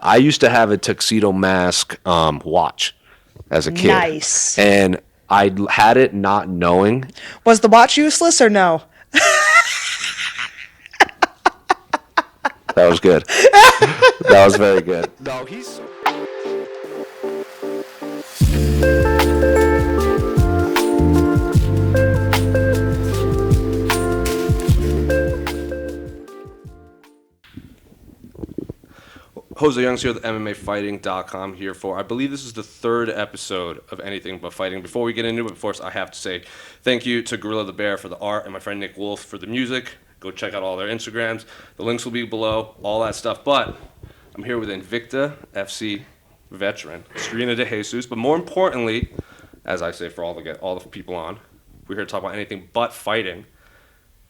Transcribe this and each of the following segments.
I used to have a Tuxedo Mask watch as a kid. Nice. And I had it not knowing. Was the watch useless or no? That was good. That was very good. No, he's... Jose Young's here with MMAfighting.com here for, I believe this is the third episode of Anything But Fighting. Before we get into it, of course, I have to say thank you to Gorilla the Bear for the art and my friend Nick Wolf for the music. Go check out all their Instagrams. The links will be below, all that stuff. But I'm here with Invicta FC veteran, Serena Dejesus. But more importantly, as I say for all the people on, we're here to talk about anything but fighting.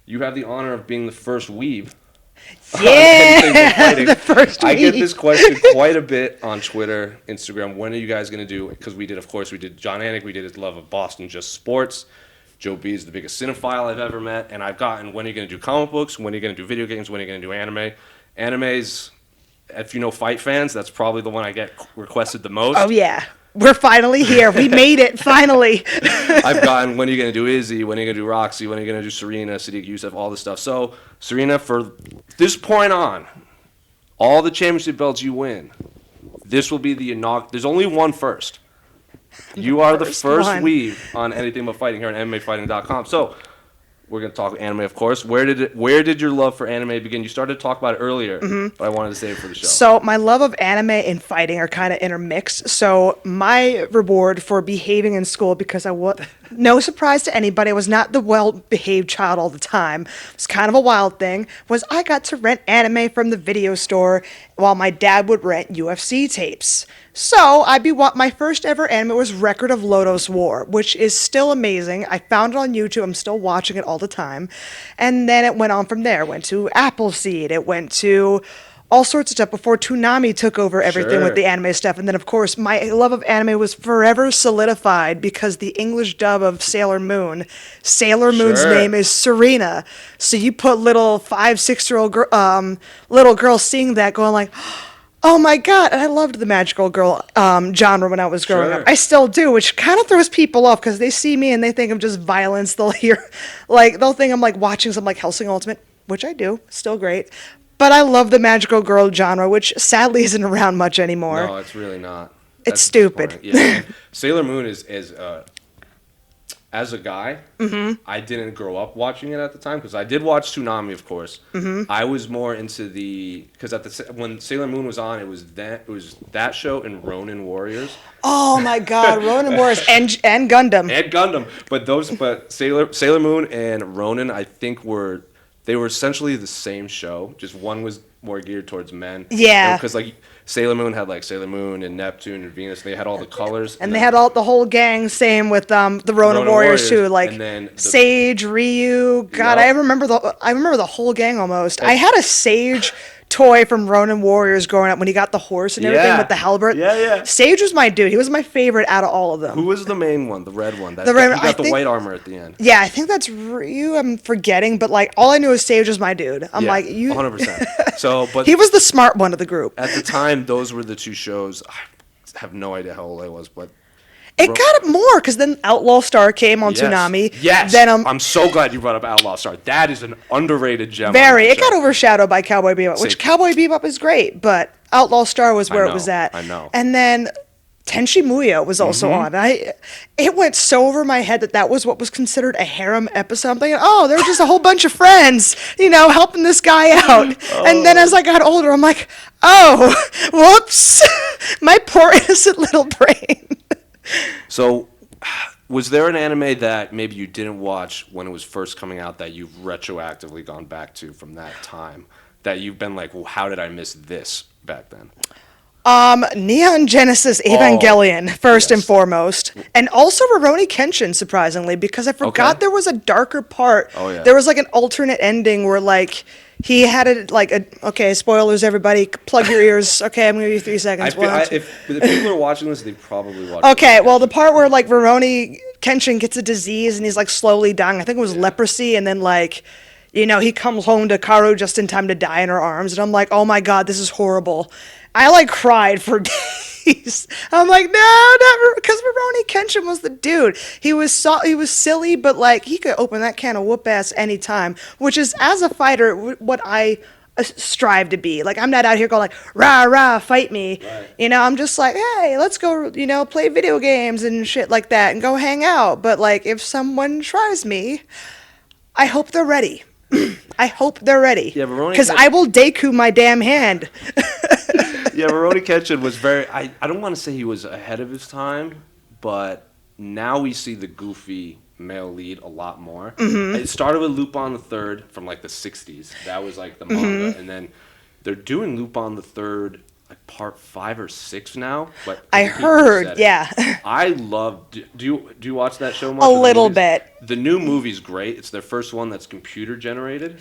You have the honor of being the first weeb. Yeah, the first weeb. I get this question quite a bit on Twitter, Instagram. When are you guys going to do it? Because we did John Anik, we did his Love of Boston Just Sports. Joe B is the biggest cinephile I've ever met. And I've gotten, when are you going to do comic books? When are you going to do video games? When are you going to do anime? Animes, if you know fight fans, that's probably the one I get requested the most. Oh, yeah. We're finally here. We made it, finally. I've gotten, when are you going to do Izzy? When are you going to do Roxy? When are you going to do Serena, Sadiq Youssef, all this stuff. So, Serena, for this point on, all the championship belts you win, this will be the inaugural. There's only one first. You are the first weeb on Anything But Fighting here on MMAfighting.com. So, we're going to talk anime, of course. Where did your love for anime begin? You started to talk about it earlier, but I wanted to save it for the show. So my love of anime and fighting are kind of intermixed. So my reward for behaving in school, because I was no surprise to anybody, I was not the well-behaved child all the time. It was kind of a wild thing, was I got to rent anime from the video store while my dad would rent UFC tapes. So my first ever anime was Record of Lodoss War, which is still amazing. I found it on YouTube. I'm still watching it all the time. And then it went on from there. It went to Appleseed. It went to all sorts of stuff before Toonami took over everything with the anime stuff. And then, of course, my love of anime was forever solidified because the English dub of Sailor Moon's name is Serena. So you put little 5-6-year-old little girl seeing that going like, oh my God. And I loved the magical girl genre when I was growing up. I still do, which kind of throws people off because they see me and they think I'm just violence. They'll think I'm like watching some like Hellsing Ultimate, which I do, still great. But I love the magical girl genre, which sadly isn't around much anymore. No, it's really not. It's stupid. Yeah. Sailor Moon is as a guy, I didn't grow up watching it at the time because I did watch Toonami, of course. I was more into because when Sailor Moon was on, it was that show and Ronin Warriors. Oh my God, Ronin Warriors and Gundam. And Gundam, but Sailor Moon and Ronin, I think they were essentially the same show. Just one was more geared towards men. Yeah. Because like Sailor Moon had like Sailor Moon and Neptune and Venus. They had all the colors. And they had the whole gang. Same with the Ronin Warriors too. Like and then Sage, Ryu. God, I remember the whole gang almost. I had a Sage toy from Ronin Warriors growing up when he got the horse and everything with the halberd. Yeah. Sage was my dude. He was my favorite out of all of them. Who was the main one? The red one. He got the white armor at the end. Yeah, I think that's Ryu. I'm forgetting, but like all I knew was Sage was my dude. I'm like you. 100%. So, but he was the smart one of the group. At the time, those were the two shows. I have no idea how old I was, but. It got more because then Outlaw Star came on Toonami. Yes, then, I'm so glad you brought up Outlaw Star. That is an underrated gem. Very. It got overshadowed by Cowboy Bebop, which Cowboy Bebop is great, but Outlaw Star was where it was at. I know. And then Tenchi Muyo was also on. It went so over my head that was what was considered a harem episode. I'm thinking, oh, they're just a whole bunch of friends, helping this guy out. And then as I got older, I'm like, oh, whoops, my poor innocent little brain. So, was there an anime that maybe you didn't watch when it was first coming out that you've retroactively gone back to from that time that you've been like, well, how did I miss this back then? Neon Genesis Evangelion, first and foremost. And also Rurouni Kenshin, surprisingly, because I forgot there was a darker part. Oh, yeah. There was like an alternate ending where like he had okay, spoilers, everybody, plug your ears. Okay, I'm going to give you 3 seconds. If the people are watching this, they probably watch Okay, well, the part where like Rurouni Kenshin gets a disease and he's like slowly dying, I think it was leprosy, and then like, he comes home to Karu just in time to die in her arms, and I'm like, oh my God, this is horrible. I like cried for days. I'm like, no, not because Rurouni Kenshin was the dude. He was silly, but like he could open that can of whoop ass anytime. Which is, as a fighter, what I strive to be. Like, I'm not out here going like, rah rah, fight me. Right. You know, I'm just like, hey, let's go, play video games and shit like that and go hang out. But like, if someone tries me, I hope they're ready. I hope they're ready. Yeah, Rurouni because Ken- I will Deku my damn hand. Yeah, Rurouni Kenshin was very. I don't want to say he was ahead of his time, but now we see the goofy male lead a lot more. It started with Lupin the Third from like the '60s. That was like the manga, and then they're doing Lupin the Third like part 5 or 6 now. But I heard, yeah. I love. Do you watch that show much? A or the little movies? bit. The new movie's great. It's their first one that's computer generated.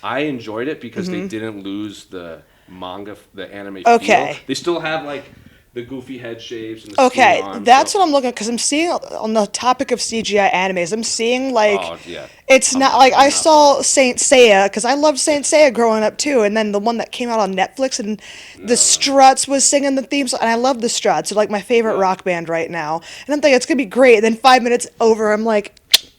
I enjoyed it because they didn't lose the manga, the anime Okay. feel. They still have like the goofy head shapes and the Okay, skinny arms. that's so- what I'm looking at, because I'm seeing, on the topic of CGI animes, I'm seeing like, Oh, yeah. it's I'm not not- like, I'm I not saw Saint Seiya, because I loved Saint Seiya growing up too, and then the one that came out on Netflix, and the Struts was singing the theme song, and I love the Struts, they're like my favorite Yeah. rock band right now, and I'm thinking it's gonna be great, and then 5 minutes over, I'm like,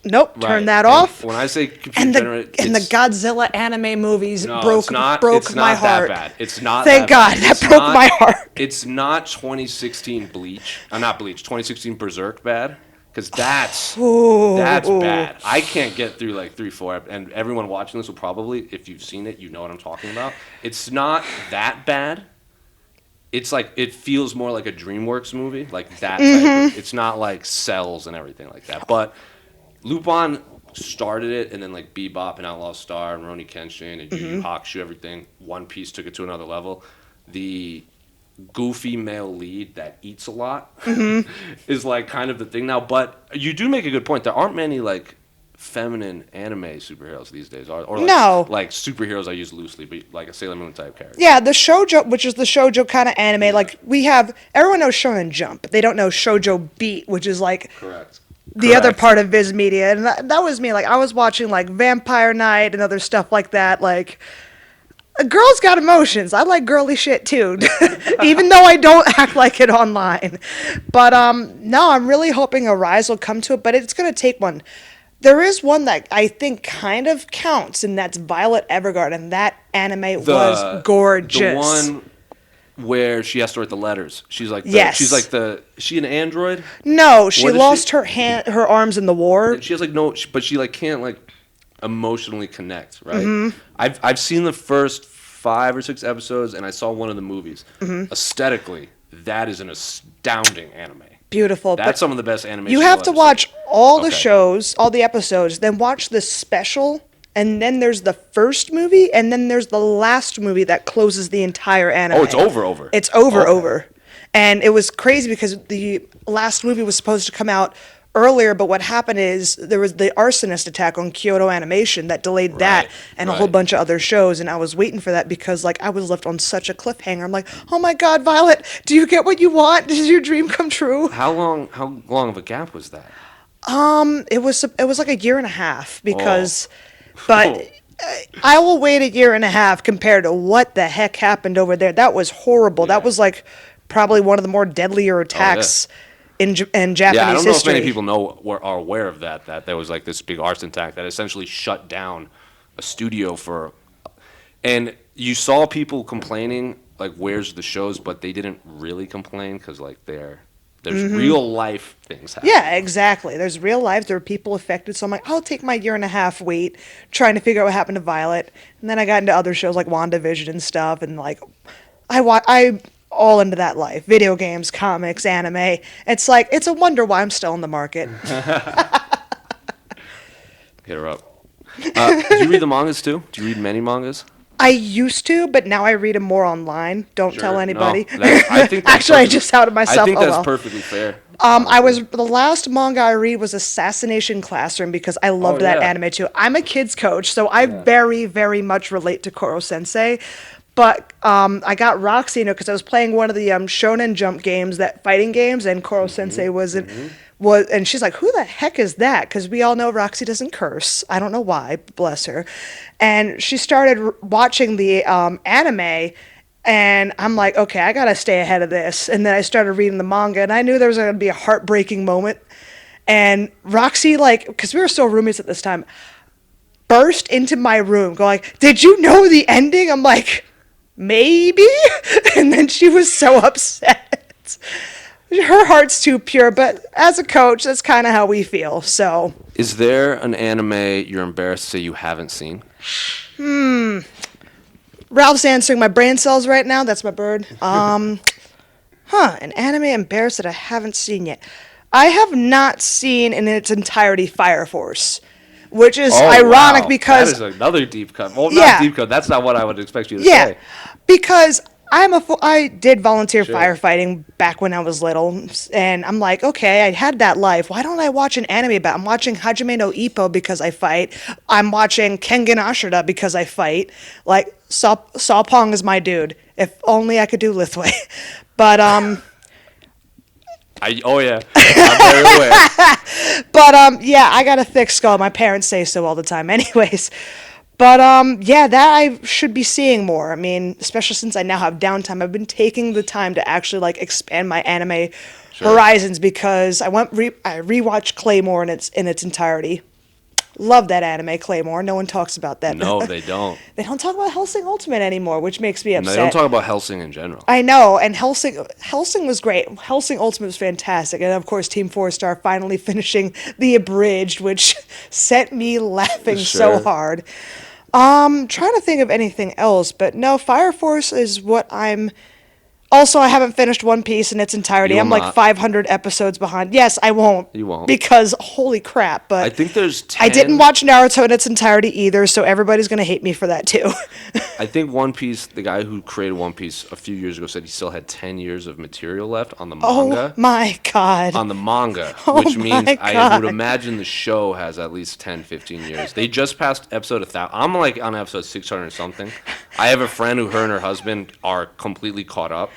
nope, Right. turn that And off. When I say computer And the generated, Godzilla anime movies no, broke it's not, my it's not heart. That bad. It's not. Thank that God, bad. that It's broke not- my heart. It's not 2016 Bleach. Not Bleach. 2016 Berserk bad. Because that's bad. I can't get through like 3, 4, and everyone watching this will probably, if you've seen it, you know what I'm talking about. It's not that bad. It's like, it feels more like a DreamWorks movie, like that type of, it's not like Cells and everything like that. But Lupin started it, and then like Bebop and Outlaw Star and Rurouni Kenshin and Yu Yu Hakusho, everything. One Piece took it to another level. The goofy male lead that eats a lot is like kind of the thing now. But you do make a good point. There aren't many like feminine anime superheroes these days, or like, No. like superheroes I use loosely, but like a Sailor Moon type character. Yeah, the shoujo, which is the shoujo kind of anime, like we have, everyone knows Shonen Jump, but they don't know Shoujo Beat, which is like Correct. the other Correct. part of Viz Media, and that was me. Like I was watching like Vampire Night and other stuff like that. Like a girl's got emotions. I like girly shit too, even though I don't act like it online. But no, I'm really hoping a rise will come to it, but it's gonna take one. There is one that I think kind of counts, and that's Violet Evergarden, and that anime was gorgeous. The one where she has to write the letters. She's like, Yes. She's like is she an android? No, she What is lost she- her arms in the war. And she has like but she like can't like emotionally connect, right? Mm-hmm. I've seen the first 5 or 6 episodes, and I saw one of the movies. Mm-hmm. Aesthetically, that is an astounding anime. Beautiful. That's but some of the best animation. you have you'll to ever watch see. all the Okay. shows, all the episodes, then watch the special, and then there's the first movie, and then there's the last movie that closes the entire anime. Oh, it's over. It's over, Okay. over. And it was crazy because the last movie was supposed to come out earlier, but what happened is there was the arsonist attack on Kyoto Animation that delayed that Right, and a whole right. bunch of other shows, and I was waiting for that because like I was left on such a cliffhanger. I'm like, oh my God, Violet, do you get what you want? Does your dream come true? How long of a gap was that? It was like a year and a half because, Oh. but I will wait a year and a half compared to what the heck happened over there. That was horrible. That Yeah. was like probably one of the more deadlier attacks in Japanese Yeah, I don't know if history. many people know or are aware of that. That there was like this big arson attack that essentially shut down a studio for, and you saw people complaining like, "Where's the shows?" But they didn't really complain because like there's real life things happening. Yeah, exactly. There's real life. There are people affected. So I'm like, I'll take my year and a half wait trying to figure out what happened to Violet. And then I got into other shows like WandaVision and stuff. And like, I'm all into that life. Video games, comics, anime. It's like, it's a wonder why I'm still in the market. Hit her up. Do you read the mangas too? Do you read many mangas? I used to, but now I read them more online. Don't tell Sure. anybody. No, I think that's Actually, I perfectly- just outed myself. I think Oh, that's well. perfectly fair. The last manga I read was Assassination Classroom because I loved that yeah. anime too. I'm a kid's coach, so I very, very much relate to Koro Sensei. But I got Roxy, because I was playing one of the Shonen Jump games, that fighting games, and Koro Sensei was and she's like, "Who the heck is that?" Because we all know Roxy doesn't curse. I don't know why, bless her. And she started watching the anime. And I'm like, okay, I gotta stay ahead of this. And then I started reading the manga, and I knew there was gonna be a heartbreaking moment. And Roxy, like, because we were still roommates at this time, burst into my room, going, "Did you know the ending?" I'm like, maybe. And then she was so upset. Her heart's too pure, but as a coach, that's kind of how we feel. So, Is there an anime you're embarrassed to say you haven't seen? Ralph's answering my brain cells right now. That's my bird. An anime embarrassed that I haven't seen yet. I have not seen in its entirety Fire Force, which is ironic because that is another deep cut. Well, Yeah. not deep cut. That's not what I would expect you to yeah, say. because I did volunteer Sure. firefighting back when I was little, and I'm like, okay, I had that life. Why don't I watch an anime about? I'm watching Hajime no Ippo because I fight. I'm watching Kengan Ashura because I fight. Like Saw Pong is my dude. If only I could do Lithway, but Oh yeah, I'm very aware. yeah, I got a thick skull. My parents say so all the time, anyways. But yeah, that I should be seeing more. I mean, especially since I now have downtime, I've been taking the time to actually like expand my anime horizons because I rewatched Claymore in its entirety. Love that anime, Claymore. No one talks about that. No, they don't. They don't talk about Hellsing Ultimate anymore, which makes me And upset. they don't talk about Hellsing in general. I know, and Hellsing was great. Hellsing Ultimate was fantastic, and of course, Team 4-Star finally finishing the abridged, which sent me laughing so Sure. hard. Trying to think of anything else, but no, Fire Force is what I'm. Also, I haven't finished One Piece in its entirety. You I'm will like not. 500 episodes behind. Yes, I won't. You won't. Because holy crap! But I think there's 10. I didn't watch Naruto in its entirety either, so everybody's gonna hate me for that too. I think One Piece, the guy who created One Piece a few years ago, said he still had 10 years of material left on the manga. Oh my god! On the manga, Oh which means my I would God. imagine the show has at least 10, 15 years. They just passed episode 1,000. I'm like on episode 600 or something. I have a friend who her and her husband are completely caught up.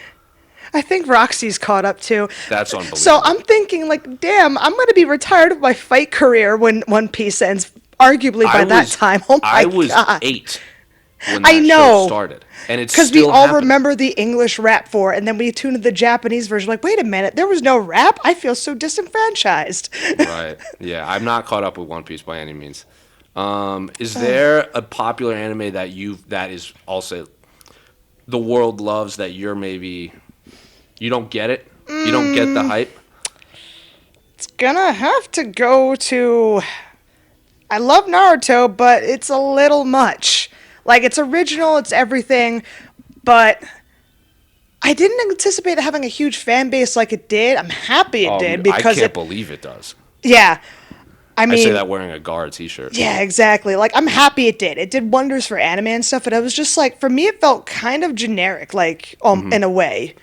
I think Roxy's caught up too. That's unbelievable. So I'm thinking, like, damn, I'm gonna be retired of my fight career when One Piece ends. Arguably by that time. Oh my I was god! 8 when I that know. show started. And it's Because we still all happening. remember the English rap for it, and then we tuned to the Japanese version. Like, wait a minute, there was no rap. I feel so disenfranchised. Right. Yeah, I'm not caught up with One Piece by any means. Is there a popular anime that is also the world loves that you're maybe you don't get it? You don't get the hype? It's gonna have to go to. I love Naruto, but it's a little much. Like, it's original, it's everything, but I didn't anticipate it having a huge fan base like it did. I'm happy it did I because can't believe it does. yeah. I I mean, say that wearing a Guard t-shirt. yeah, exactly. Like, I'm happy it did. It did wonders for anime and stuff, but I was just like, for me, it felt kind of generic, like, in a way.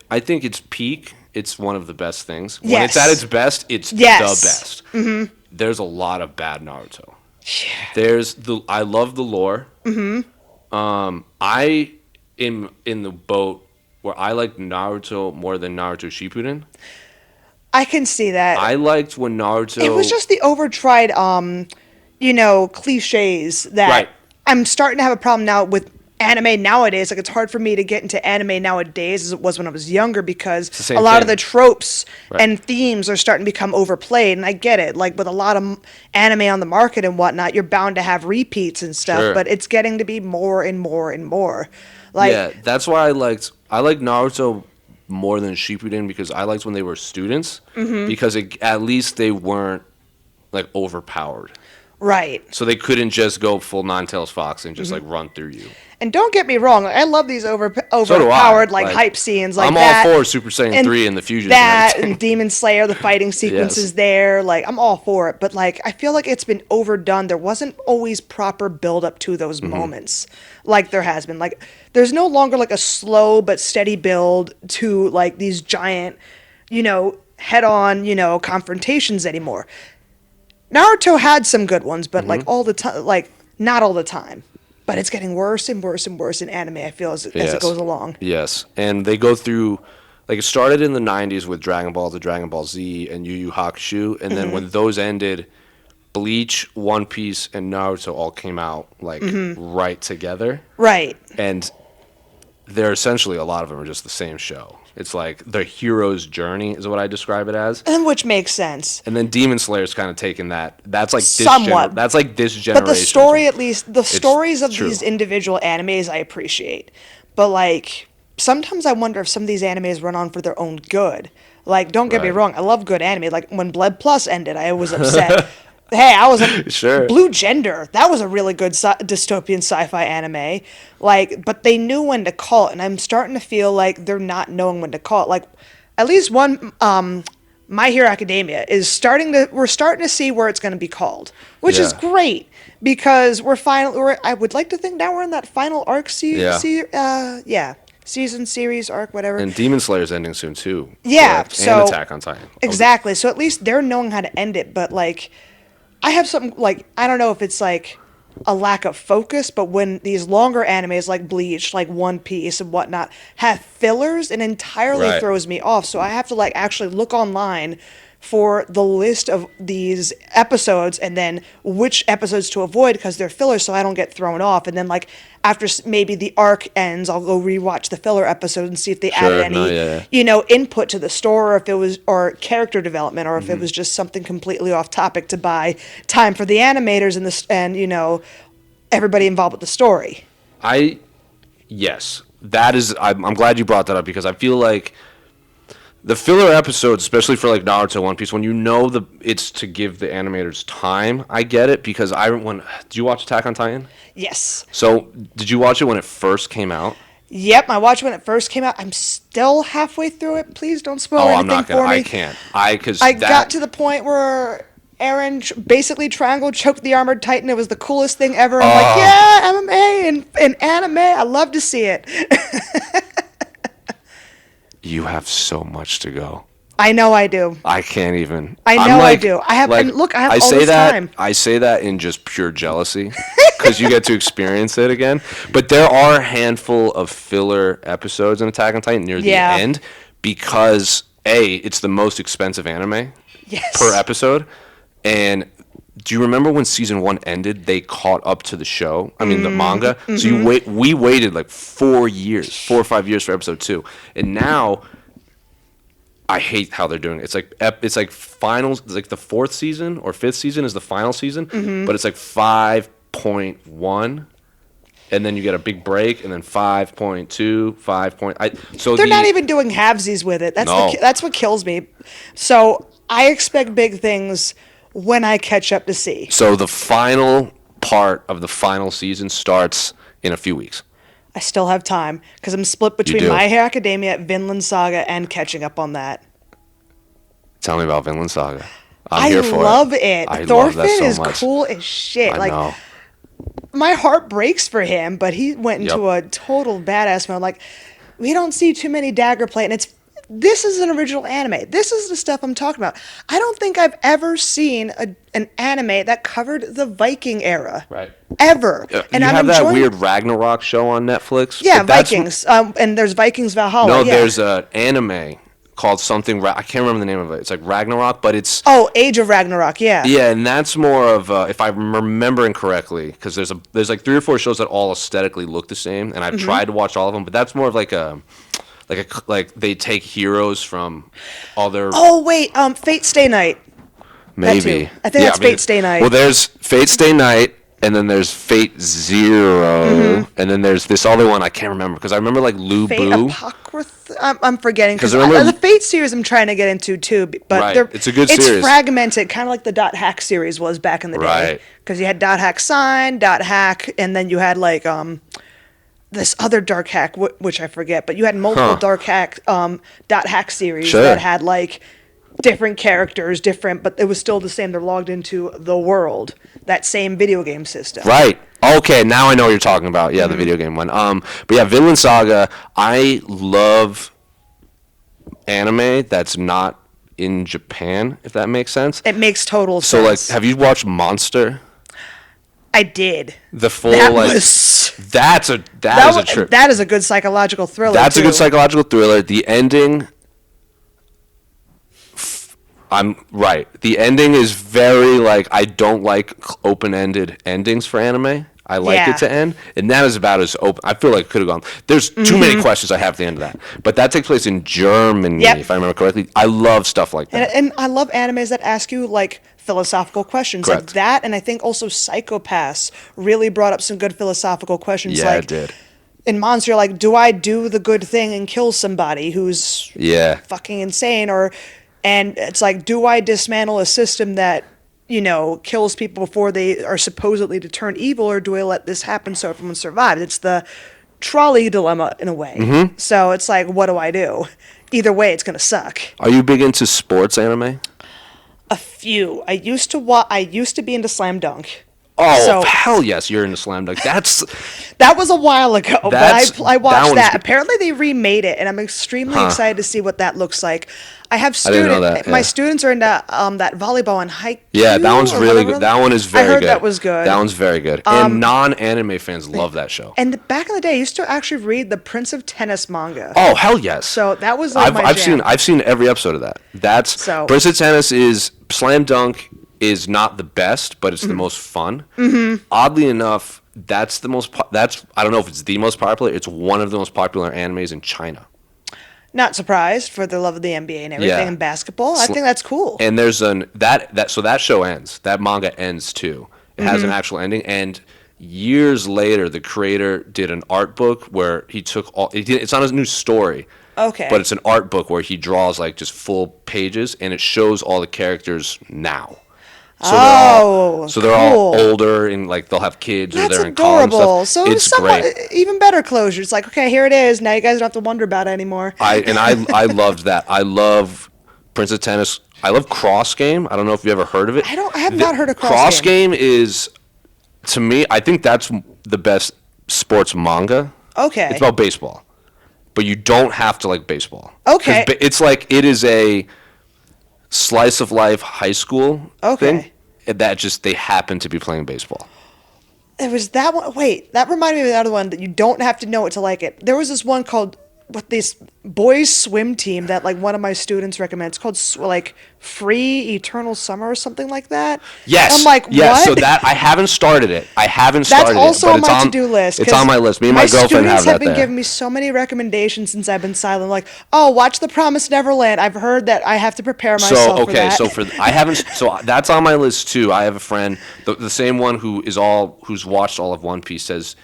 I think its peak, it's one of the best things. When Yes. it's at its best, it's Yes. the best. Mm-hmm. There's a lot of bad Naruto. I love the lore. Mm-hmm. I am in the boat where I like Naruto more than Naruto Shippuden. I can see that. I liked when Naruto. It was just the overtried, cliches that Right. I'm starting to have a problem now with anime nowadays. Like, it's hard for me to get into anime nowadays as it was when I was younger because the same a lot of thing. the tropes Right. and themes are starting to become overplayed. And I get it. Like, with a lot of anime on the market and whatnot, you're bound to have repeats and stuff, Sure. but it's getting to be more and more and more. Like, Yeah, that's why I liked Naruto more than Shippuden because I liked when they were students because at least they weren't like overpowered. right. So they couldn't just go full Nine-Tails Fox and just like run through you. And don't get me wrong, like, I love these So do overpowered I. like hype scenes like I'm that. all for Super Saiyan and 3 and the fusions that and everything. and Demon Slayer, the fighting sequences there. Like, I'm all for it, but like, I feel like it's been overdone. There wasn't always proper build up to those moments, like there has been. Like, there's no longer like a slow but steady build to like these giant, head on, confrontations anymore. Naruto had some good ones, but like all the time, like not all the time. But it's getting worse and worse and worse in anime, I feel, as it goes along. Yes, and they go through, like it started in the 90s with Dragon Ball to Dragon Ball Z and Yu Yu Hakusho, and then when those ended, Bleach, One Piece, and Naruto all came out like right together. Right. And they're essentially, a lot of them are just the same show. It's like the hero's journey is what I describe it as. And which makes sense. And then Demon Slayer's kind of taken that. That's like Somewhat. That's like this generation. But the story, at least, the stories of true. these individual animes I appreciate. But, like, sometimes I wonder if some of these animes run on for their own good. Like, don't get me Right. wrong, I love good anime. Like, when Blood Plus ended, I was upset. Hey, I was Sure. Blue Gender. That was a really good dystopian sci-fi anime. Like, but they knew when to call it, and I'm starting to feel like they're not knowing when to call it. Like, at least one, My Hero Academia is we're starting to see where it's going to be called, which is Yeah. great because I would like to think now we're in that final arc season series arc, whatever. And Demon Slayer's ending soon too. Yeah, correct? so and Attack on Titan. Exactly. So at least they're knowing how to end it. But like, I have something like I don't know if it's like a lack of focus, but when these longer animes like Bleach, like One Piece and whatnot have fillers, it entirely Right. throws me off. So I have to like actually look online for the list of these episodes and then which episodes to avoid because they're fillers so I don't get thrown off. And then like after maybe the arc ends, I'll go rewatch the filler episode and see if they added any, input to the story or if it was, or character development, or if it was just something completely off topic to buy time for the animators and everybody involved with the story. Yes, that is. I'm glad you brought that up because I feel like the filler episodes, especially for like Naruto, One Piece, when it's to give the animators time. I get it because did you watch Attack on Titan? Yes. So did you watch it when it first came out? Yep, I watched it when it first came out. I'm still halfway through it. Please don't spoil anything I'm not for gonna. me. I can't. I got to the point where Eren basically triangle choked the armored titan. It was the coolest thing ever. I'm like, yeah, MMA and anime. I love to see it. You have so much to go. I know I do. I can't even. I know I do. I have, and look, I have all this time. I say that in just pure jealousy because you get to experience it again. But there are a handful of filler episodes in Attack on Titan near the end because it's the most expensive anime per episode. And do you remember when season 1 ended? They caught up to the show. I mean, the manga. Mm-hmm. So we waited like 4 or 5 years for episode 2, and now I hate how they're doing it. It's like finals. It's like the 4th season or 5th season is the final season, but it's like 5.1. And then you get a big break, and then 5.2, 5. So they're not even doing halvesies with it. That's what kills me. So I expect big things when I catch up to see. So the final part of the final season starts in a few weeks. I still have time because I'm split between My Hero Academia, Vinland Saga, and catching up on that. Tell me about Vinland Saga. I'm here for it. I love it. I Thorfinn love that so is much. cool as shit. I know. My heart breaks for him, but he went into a total badass mode. Like, we don't see too many dagger play, and this is an original anime. This is the stuff I'm talking about. I don't think I've ever seen an anime that covered the Viking era. Right. Ever. And you have that weird Ragnarok show on Netflix? Yeah, Vikings. And there's Vikings Valhalla. No, there's an anime called something. I can't remember the name of it. It's like Ragnarok, but it's Age of Ragnarok. Yeah. Yeah, and that's more of if I'm remembering correctly, because there's like 3 or 4 shows that all aesthetically look the same, and I've tried to watch all of them, but that's more of like they take heroes from other. Oh wait, Fate Stay Night. Maybe. I think that's Fate Stay Night. Well, there's Fate Stay Night, and then there's Fate Zero, and then there's this other one I can't remember because I remember like Lu Fate Bu. Apocrypha. I'm forgetting because remember- the Fate series I'm trying to get into too, but Right. It's a good It's series. fragmented, kind of like the Dot Hack series was back in the day. Right. Because you had Dot Hack Sign, Dot Hack, and then you had like this other Dark Hack, which I forget, but you had multiple Dark Hack Dot Hack series that had like different characters, but it was still the same. They're logged into the world, that same video game system. Right. Okay, now I know what you're talking about. Yeah, the video game one. But yeah, Vinland Saga. I love anime that's not in Japan, if that makes sense. It makes total So sense. like, have you watched Monster? I did. The full That like was that's a trip. That is a good psychological thriller. That's a too. good psychological thriller. The ending. I'm right. The ending is very like I don't like open-ended endings for anime. I like Yeah. it to end, and that is about as open. I feel like it could have gone. There's too many questions I have at the end of that, but that takes place in Germany, Yep. if I remember correctly. I love stuff like that. And I love animes that ask you like philosophical questions like Correct. that, and I think also Psychopaths really brought up some good philosophical questions. Yeah, like it did. in Monster, like, do I do the good thing and kill somebody who's Yeah. fucking insane, and it's like, do I dismantle a system that kills people before they are supposedly to turn evil, or do I let this happen so everyone survives? It's the trolley dilemma in a way. Mm-hmm. So it's like, what do I do? Either way, it's gonna suck. Are you big into sports anime? A few. I used to be into Slam Dunk. Oh, So- hell yes, you're into Slam Dunk. That's That was a while ago, That's- but I that watched one's that. good. Apparently, they remade it, and I'm extremely excited to see what that looks like. I have didn't know that, my yeah. students are into that volleyball and haiku. yeah, that one's or really whatever. good. That one is very I heard good. that was good. That one's very good. And non-anime fans love that show. And back in the day, I used to actually read the Prince of Tennis manga. Oh, hell yes. So that was like my jam. I've seen every episode of that. That's So- Prince of Tennis is Slam Dunk is not the best, but it's the most fun. Mm-hmm. Oddly enough, that's the most. That's I don't know if it's the most popular. It's one of the most popular animes in China. Not surprised for the love of the NBA and everything Yeah. and basketball. I think that's cool. And there's that show ends. That manga ends too. It has Mm-hmm. an actual ending. And years later, the creator did an art book where he took all. It's not a new story. Okay. But it's an art book where he draws like just full pages, and it shows all the characters now. So they're all cool. older, and like they'll have kids or That's they're in college and adorable. stuff. So It's somewhat great. even better closure. It's like, okay, here it is. Now you guys don't have to wonder about it anymore. I loved that. I love Prince of Tennis. I love Cross Game. I don't know if you ever heard of it. I have not heard of Cross Cross Game. Game is, to me, I think that's the best sports manga. Okay. It's about baseball, but you don't have to like baseball. Okay. 'Cause it's like it is a slice of life high school Okay. thing. That just they happen to be playing baseball. It was that one. Wait, that reminded me of the other one that you don't have to know it to like it. There was this one called this boys swim team that like one of my students recommends. It's called like Free Eternal Summer or something like that. Yes. I'm like, yes. what? So that I haven't started it. That's also but on it's my to-do list. It's 'cause on my list. Me and my girlfriend have students that have been there. giving me so many recommendations since I've been silent. Like, oh, watch The Promised Neverland. I've heard that I have to prepare myself So for okay, that. so I haven't. So that's on my list too. I have a friend, the same one who's watched all of One Piece says,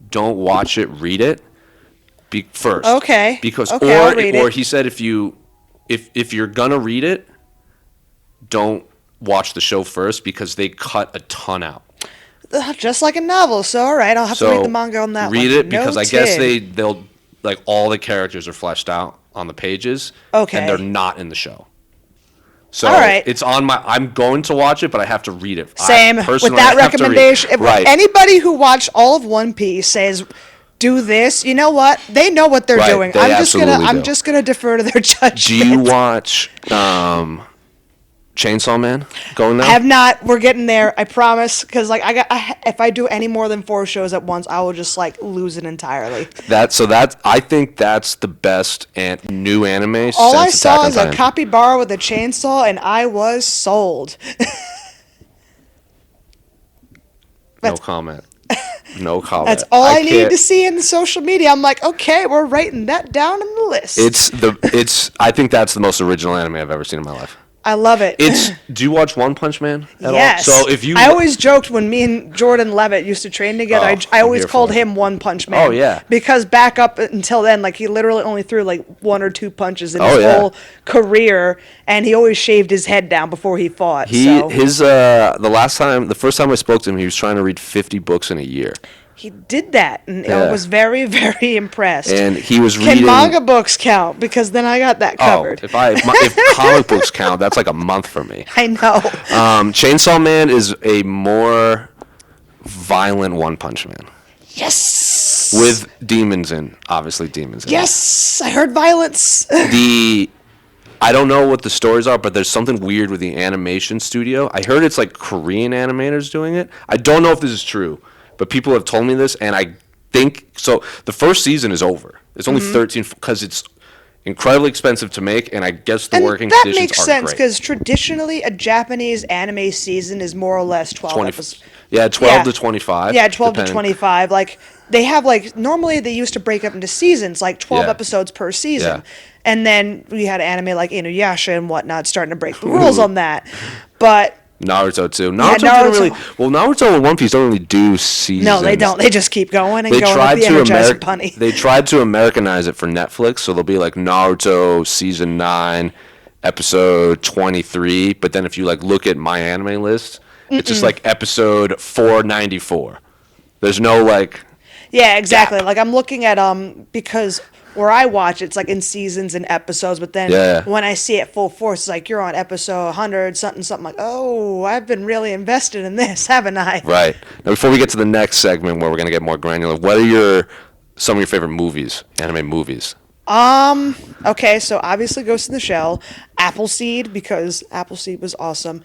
don't watch it, read it, first. Okay. Because Okay, I'll read or it. he said if you're gonna read it, don't watch the show first because they cut a ton out. Just like a novel. So all right, I'll have to So read the manga on that one. read it because I guess Noted. they'll like all the characters are fleshed out on the pages. Okay. And they're not in the show. So All right. it's on I'm going to watch it, but I have to read it. Same with Personally, that I have to read it. recommendation. If Right. anybody who watched all of One Piece says, "Do this," you know what? They know what they're Right, doing. they absolutely I'm do. just gonna defer to their judgment. Do you watch Chainsaw Man going now? I have not. We're getting there. I promise. Because like if I do any more than 4 shows at once, I will just like lose it entirely. I think that's the best new anime All I since saw Attack is on a Titan. capybara with a chainsaw, and I was sold. No comment. No comment. That's all I need can't- to see in the social media. I'm like, okay, we're writing that down in the list. I think that's the most original anime I've ever seen in my life. I love it. Do you watch One Punch Man at Yes. all? So if you I always joked when me and Jordan Levitt used to train together. Oh, I always I'm here called for it. him One Punch Man. Oh, yeah. Because back up until then, like he literally only threw like 1 or 2 punches in Oh, his yeah. whole career, and he always shaved his head down before he fought. the first time I spoke to him, he was trying to read 50 books in a year. He did that, and Yeah. I was very, very impressed. And he was Can reading manga books count? Because then I got that covered. if comic books count, that's like a month for me. I know. Chainsaw Man is a more violent One Punch Man Yes. with demons obviously demons in. Yes, I heard violence. I don't know what the stories are, but there's something weird with the animation studio. I heard it's like Korean animators doing it. I don't know if this is true, but people have told me this, and I think so. The first season is over. It's only 13 because it's incredibly expensive to make, and I guess the And working that conditions makes are sense great. because traditionally a Japanese anime season is more or less 12 20 episodes. Yeah, 12 to 25. Yeah, 12 to depending. 25. Like, they have, like, normally they used to break up into seasons, like 12 Yeah. episodes per season. Yeah. And then we had anime like Inuyasha and whatnot starting to break the rules on that. But Naruto too. Yeah, Naruto didn't really. Naruto. Well, Naruto and One Piece don't really do seasons. no, they don't. They just keep going and They going tried with the to Energizer Bunny. They tried to Americanize it for Netflix, so there'll be like Naruto season 9, episode 23. But then if you like look at my anime list, it's just like episode 494. There's no like. Yeah, exactly. gap. Like, I'm looking at because where I watch it's like in seasons and episodes, but then Yeah. when I see it full force, it's like you're on episode 100 something like, oh, I've been really invested in this, haven't I? Right. Now, before we get to the next segment where we're gonna get more granular, what are some of your favorite movies, anime movies? Okay, so obviously Ghost in the Shell, Appleseed, because Appleseed was awesome.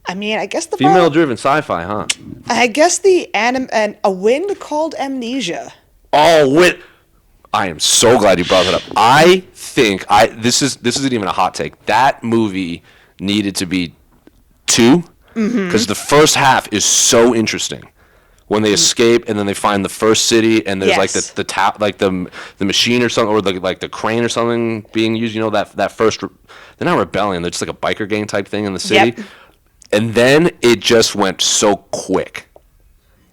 I mean, I guess Female-driven sci-fi, huh? I guess the anime and A Wind Called Amnesia. Oh, wait. I am so glad you brought that up. I think this isn't even a hot take. That movie needed to be 2 because the first half is so interesting. When they escape and then they find the first city and there's like Yes. the machine or something or the crane or something being used. You know that first they're not rebellion. They're just like a biker gang type thing in the city. Yep. And then it just went so quick.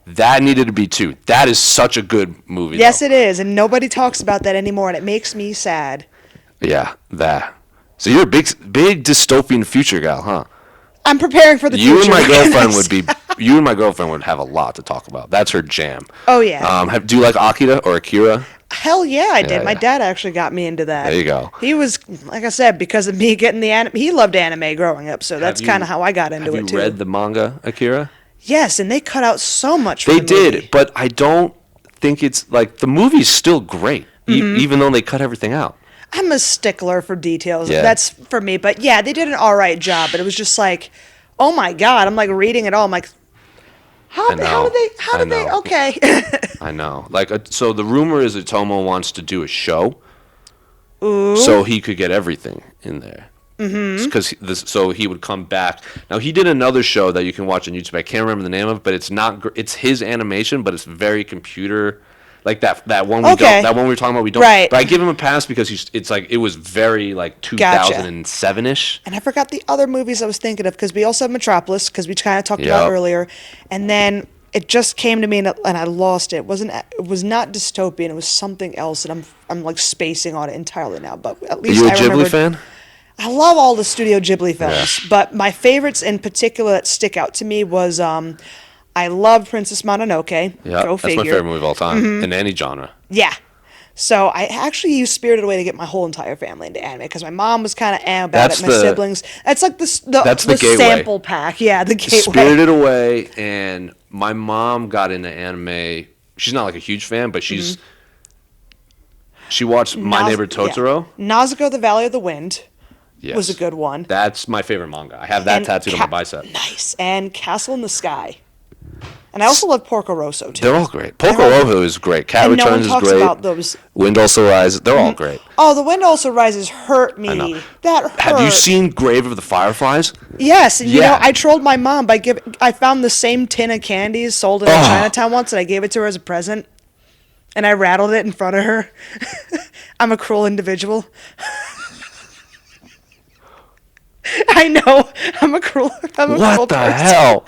That needed to be 2. That is such a good movie. Yes, though. it is, and nobody talks about that anymore, and it makes me sad. Yeah, that. So you're a big dystopian future gal, huh? I'm preparing for the You future. and my girlfriend would be. You and my girlfriend would have a lot to talk about. That's her jam. Oh, yeah. Do you like Akira or Akira? Hell yeah, I did. Yeah, My yeah. dad actually got me into that. There you go. He was, like I said, because of me getting the anime. He loved anime growing up, so that's you- kind of how I got into Have it you too. read the manga Akira? Yes, and they cut out so much. From They the did, movie. but I don't think it's like the movie's still great, even though they cut everything out. I'm a stickler for details. Yeah. That's for me. But yeah, they did an all right job. But it was just like, oh my god, I'm like reading it all. I'm like, how did I they? know. Okay. I know. Like, so the rumor is that Tomo wants to do a show, so he could get everything in there. Because so he would come back. Now he did another show that you can watch on YouTube. I can't remember the name of, but it's not. It's his animation, but it's very computer. Like that one we Okay. don't. That one we were talking about. We don't. Right. But I give him a pass because it's like it was very like 2007ish. And I forgot the other movies I was thinking of because we also have Metropolis because we kind of talked about Yep. earlier, and then it just came to me and I lost it. It was not dystopian. It was something else, and I'm like spacing on it entirely now. But at Are least you a I Ghibli remembered. fan? I love all the Studio Ghibli films, Yeah. but my favorites in particular that stick out to me was I loved Princess Mononoke. Yeah, Go that's my figure. favorite movie of all time in any genre. Yeah. So I actually used Spirited Away to get my whole entire family into anime because my mom was kind of about That's it. My siblings. That's like That's the the gateway. sample pack. Yeah, the gateway. Spirited Away, and my mom got into anime. She's not like a huge fan, but she watched My Neighbor Totoro. Yeah. Nausicaa, the Valley of the Wind Yes. was a good one. That's my favorite manga. I have that And tattooed on my bicep. Nice. And Castle in the Sky. And I also love Porco Rosso too. They're all great. Porco Rosso is great. Cat And no one Returns is talks great. about those. Wind Also Rises. They're all great. Oh, The Wind Also Rises hurt me. I know. That hurt. Have you seen Grave of the Fireflies? Yes, and you Yeah. know, I trolled my mom by I found the same tin of candies sold in Chinatown once, and I gave it to her as a present. And I rattled it in front of her. I'm a cruel individual. I know. I'm a cruel What the person. hell?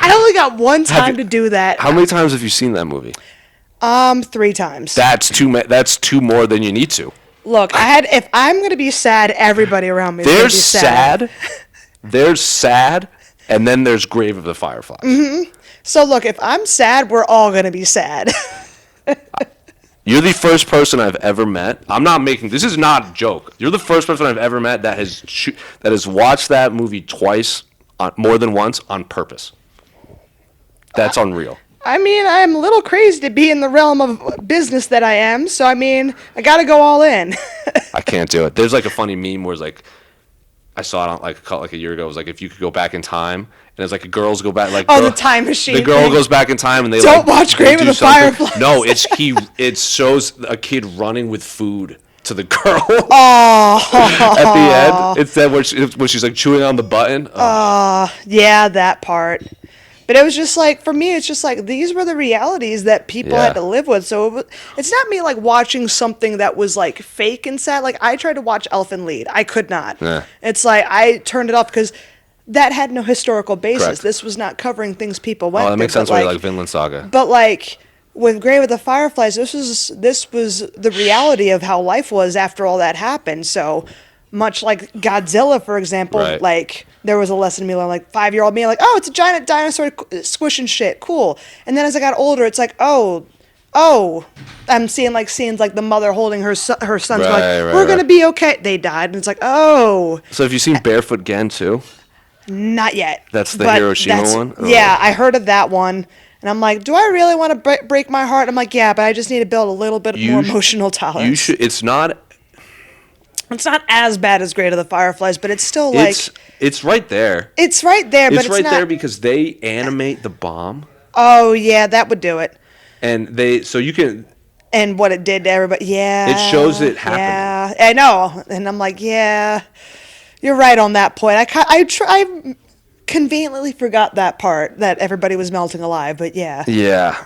I only got one time to do that. How many times have you seen that movie? 3 times. That's two more than you need to. Look, if I'm gonna be sad, everybody around me is gonna be There's sad. There's sad, and then there's Grave of the Fireflies. So look, if I'm sad, we're all gonna be sad. You're the first person I've ever met. I'm not making this is not a joke. You're the first person I've ever met that has watched that movie twice, more than once, on purpose. That's unreal. I mean, I'm a little crazy to be in the realm of business that I am, so I mean, I gotta go all in. I can't do it. There's like a funny meme where it's like, I saw it on like a year ago. It was like if you could go back in time, and it's like girls go back like The time machine The girl thing. goes back in time and they Don't like, watch they Grave of do the something. Fireflies. No, it shows a kid running with food to the girl. At the end, it's that when she's like chewing on the button. Yeah, that part. But it was just like, for me, it's just like, these were the realities that people had to live with. So it's not me like watching something that was like fake and sad. Like, I tried to watch Elfen Lied. I could not. Yeah. It's like, I turned it off because that had no historical basis. Correct. This was not covering things people went Oh, that through. makes sense But, why you like Vinland Saga. But like with Grave of the Fireflies, this was the reality of how life was after all that happened. So much like Godzilla, for example, Right. like there was a lesson to me learned, like 5-year-old me, like, oh, it's a giant dinosaur squishing shit, cool. And then as I got older, it's like, oh, I'm seeing like scenes like the mother holding her son's Right, like, right, we're gonna right. be okay. They died, and it's like, oh, So have you seen Barefoot Gen too? not yet. That's the But Hiroshima one? Oh. Yeah, I heard of that one. And I'm like, do I really want to break my heart? I'm like, yeah, but I just need to build a little bit more emotional tolerance. You should. It's not as bad as Grave of the Fireflies, but it's still like... It's right there. It's right there, but It's it's right not... there because they animate the bomb, Oh, yeah, that would do it. and so you can. And what it did to everybody. Yeah. It shows it happening. Yeah, I know. And I'm like, yeah, you're right on that point. I conveniently forgot that part, that everybody was melting alive, but yeah. Yeah.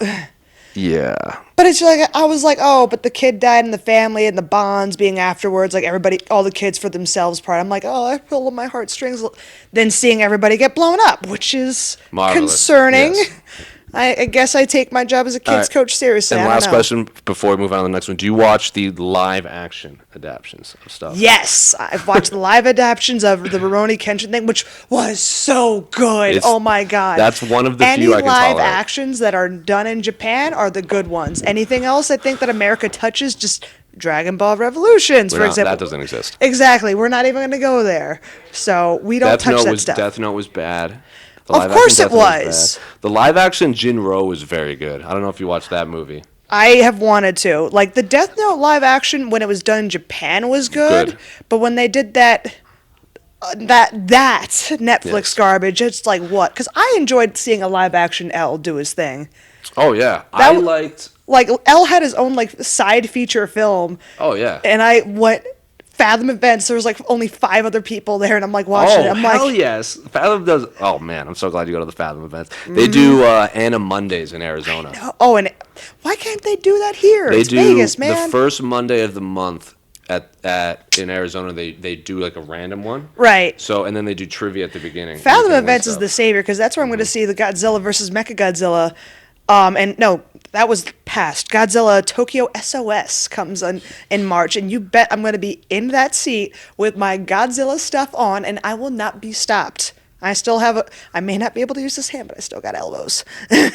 Yeah. But it's like, I was like, oh, but the kid died in the family and the bonds being afterwards, like everybody, all the kids for themselves part. I'm like, oh, I pull my heartstrings. Then seeing everybody get blown up, which is Marvelous. concerning. Yes. I guess I take my job as a kids coach seriously. And I don't last know. question before we move on to the next one: do you watch the live action adaptions of stuff? Yes, I've watched the live adaptions of the Rurouni Kenshin thing, which was so good. It's- Oh my god! that's one of the Any few I can live tolerate. actions that are done in Japan are the good ones. Anything else, I think that America touches, just Dragon Ball Revolutions, for example. That doesn't exist. Exactly. We're not even going to go there. So we don't touch that stuff. Death Note was bad. The Of live course action it Death Note was. bad. The live action Jinro was very good. I don't know if you watched that movie. I have wanted to. Like, the Death Note live action, when it was done in Japan, was good. But when they did that Netflix Yes. garbage, it's like, what? Because I enjoyed seeing a live action L do his thing. Oh yeah, That I w- liked. Like, L had his own, like, side feature film. Oh yeah. And I went... Fathom events, there was like only 5 other people there, and I'm like watching it. I'm hell like, yes. Fathom does. Oh man, I'm so glad you go to the Fathom events. They do Anna Mondays in Arizona. oh, and why can't they do that here? They It's do Vegas, man. the first Monday of the month at in Arizona. They do like a random one. Right. So and then they do trivia at the beginning. Fathom You can win Events is stuff. the savior because that's where I'm going to see the Godzilla versus Mechagodzilla. And no, that was past. Godzilla Tokyo SOS comes in March, and you bet I'm going to be in that seat with my Godzilla stuff on, and I will not be stopped. I still have I may not be able to use this hand, but I still got elbows. Yeah,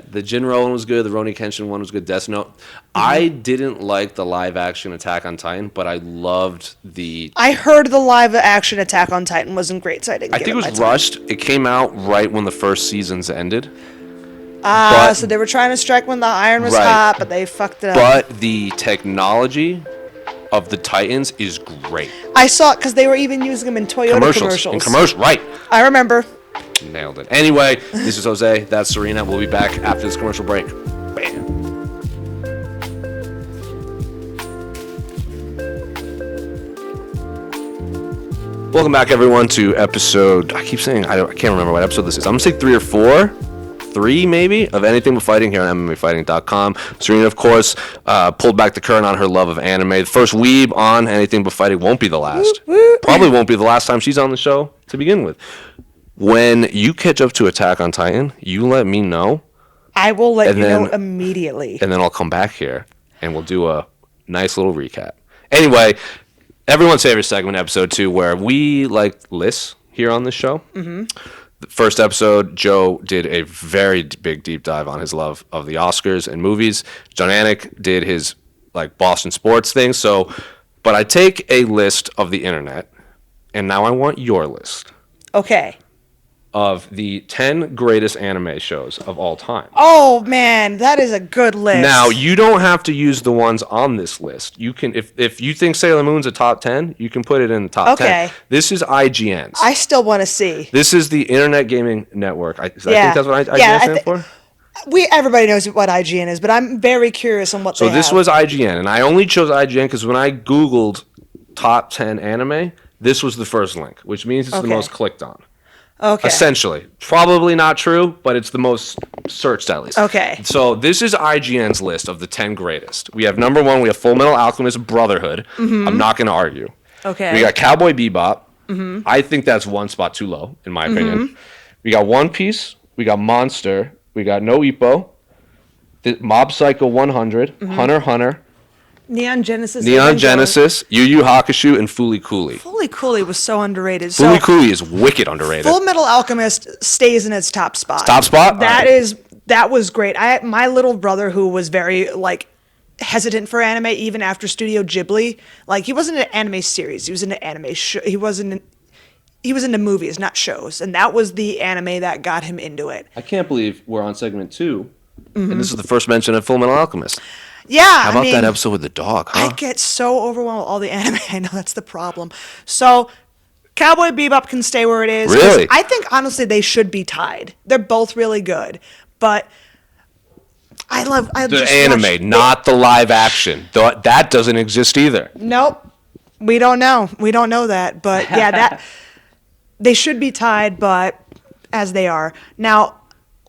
the Jinro one was good. The Rurouni Kenshin one was good. Death Note. I didn't like the live action Attack on Titan, but I loved the. I heard the live action Attack on Titan wasn't great, so I didn't I give think it my was time. rushed. It came out right when the first seasons ended. Ah, so they were trying to strike when the iron was Right. hot, but they fucked it up. But the technology of the Titans is great. I saw it because they were even using them in Toyota commercials. In commercial, right. I remember. Nailed it. Anyway, this is Jose. That's Serena. We'll be back after this commercial break. Bam. Welcome back, everyone, to episode. I keep saying I can't remember what episode this is. I'm gonna say 3 or 4, 3 maybe, of Anything But Fighting here on MMAfighting.com. Serena, of course, pulled back the curtain on her love of anime. The first weeb on Anything But Fighting won't be the last. Probably won't be the last time she's on the show to begin with. When you catch up to Attack on Titan, you let me know, I will let And you know then- immediately. and then I'll come back here and we'll do a nice little recap. Anyway, everyone's favorite segment, episode 2, where we like lists here on this show. Mm-hmm. The first episode, Joe did a very big deep dive on his love of the Oscars and movies. John Anik did his like Boston sports thing. So, but I take a list of the internet, and now I want your list Okay. of the 10 greatest anime shows of all time. Oh man, that is a good list. Now, you don't have to use the ones on this list. You can, if you think Sailor Moon's a top 10, you can put it in the top 10. Okay. This is IGN's. I still want to see. This is the Internet Gaming Network. I think Yeah. that's what IGN Yeah, I stands for. Everybody knows what IGN is, but I'm very curious on what So they this have. was IGN, and I only chose IGN because when I Googled top 10 anime, this was the first link, which means it's the Okay. most clicked on. Okay. Essentially. Probably not true, but it's the most searched at least. Okay. So this is IGN's list of the 10 greatest. We have number 1, we have Full Metal Alchemist Brotherhood. I'm not going to argue. Okay. We got Cowboy Bebop. I think that's one spot too low, in my opinion. We got One Piece. We got Monster. We got No Ippo. Mob Psycho 100. Hunter x Hunter. Neon Genesis. Neon Genesis. Yu Yu Hakusho, and Fooly Cooly. Fooly Cooly was so underrated. Fooly Cooly is wicked underrated. Full Metal Alchemist stays in its top spot. Top spot? That was great. My little brother, who was very hesitant for anime even after Studio Ghibli, he wasn't in an anime series. He was in an anime show. He was into movies, not shows, and that was the anime that got him into it. I can't believe we're on segment 2, and this is the first mention of Full Metal Alchemist. Yeah, How about that episode with the dog, huh? I get so overwhelmed with all the anime. I know that's the problem. So, Cowboy Bebop can stay where it is. Really? I think, honestly, they should be tied. They're both really good. But I The anime, not the live action. That doesn't exist either. Nope. We don't know. We don't know that. But, yeah, they should be tied, but as they are. Now,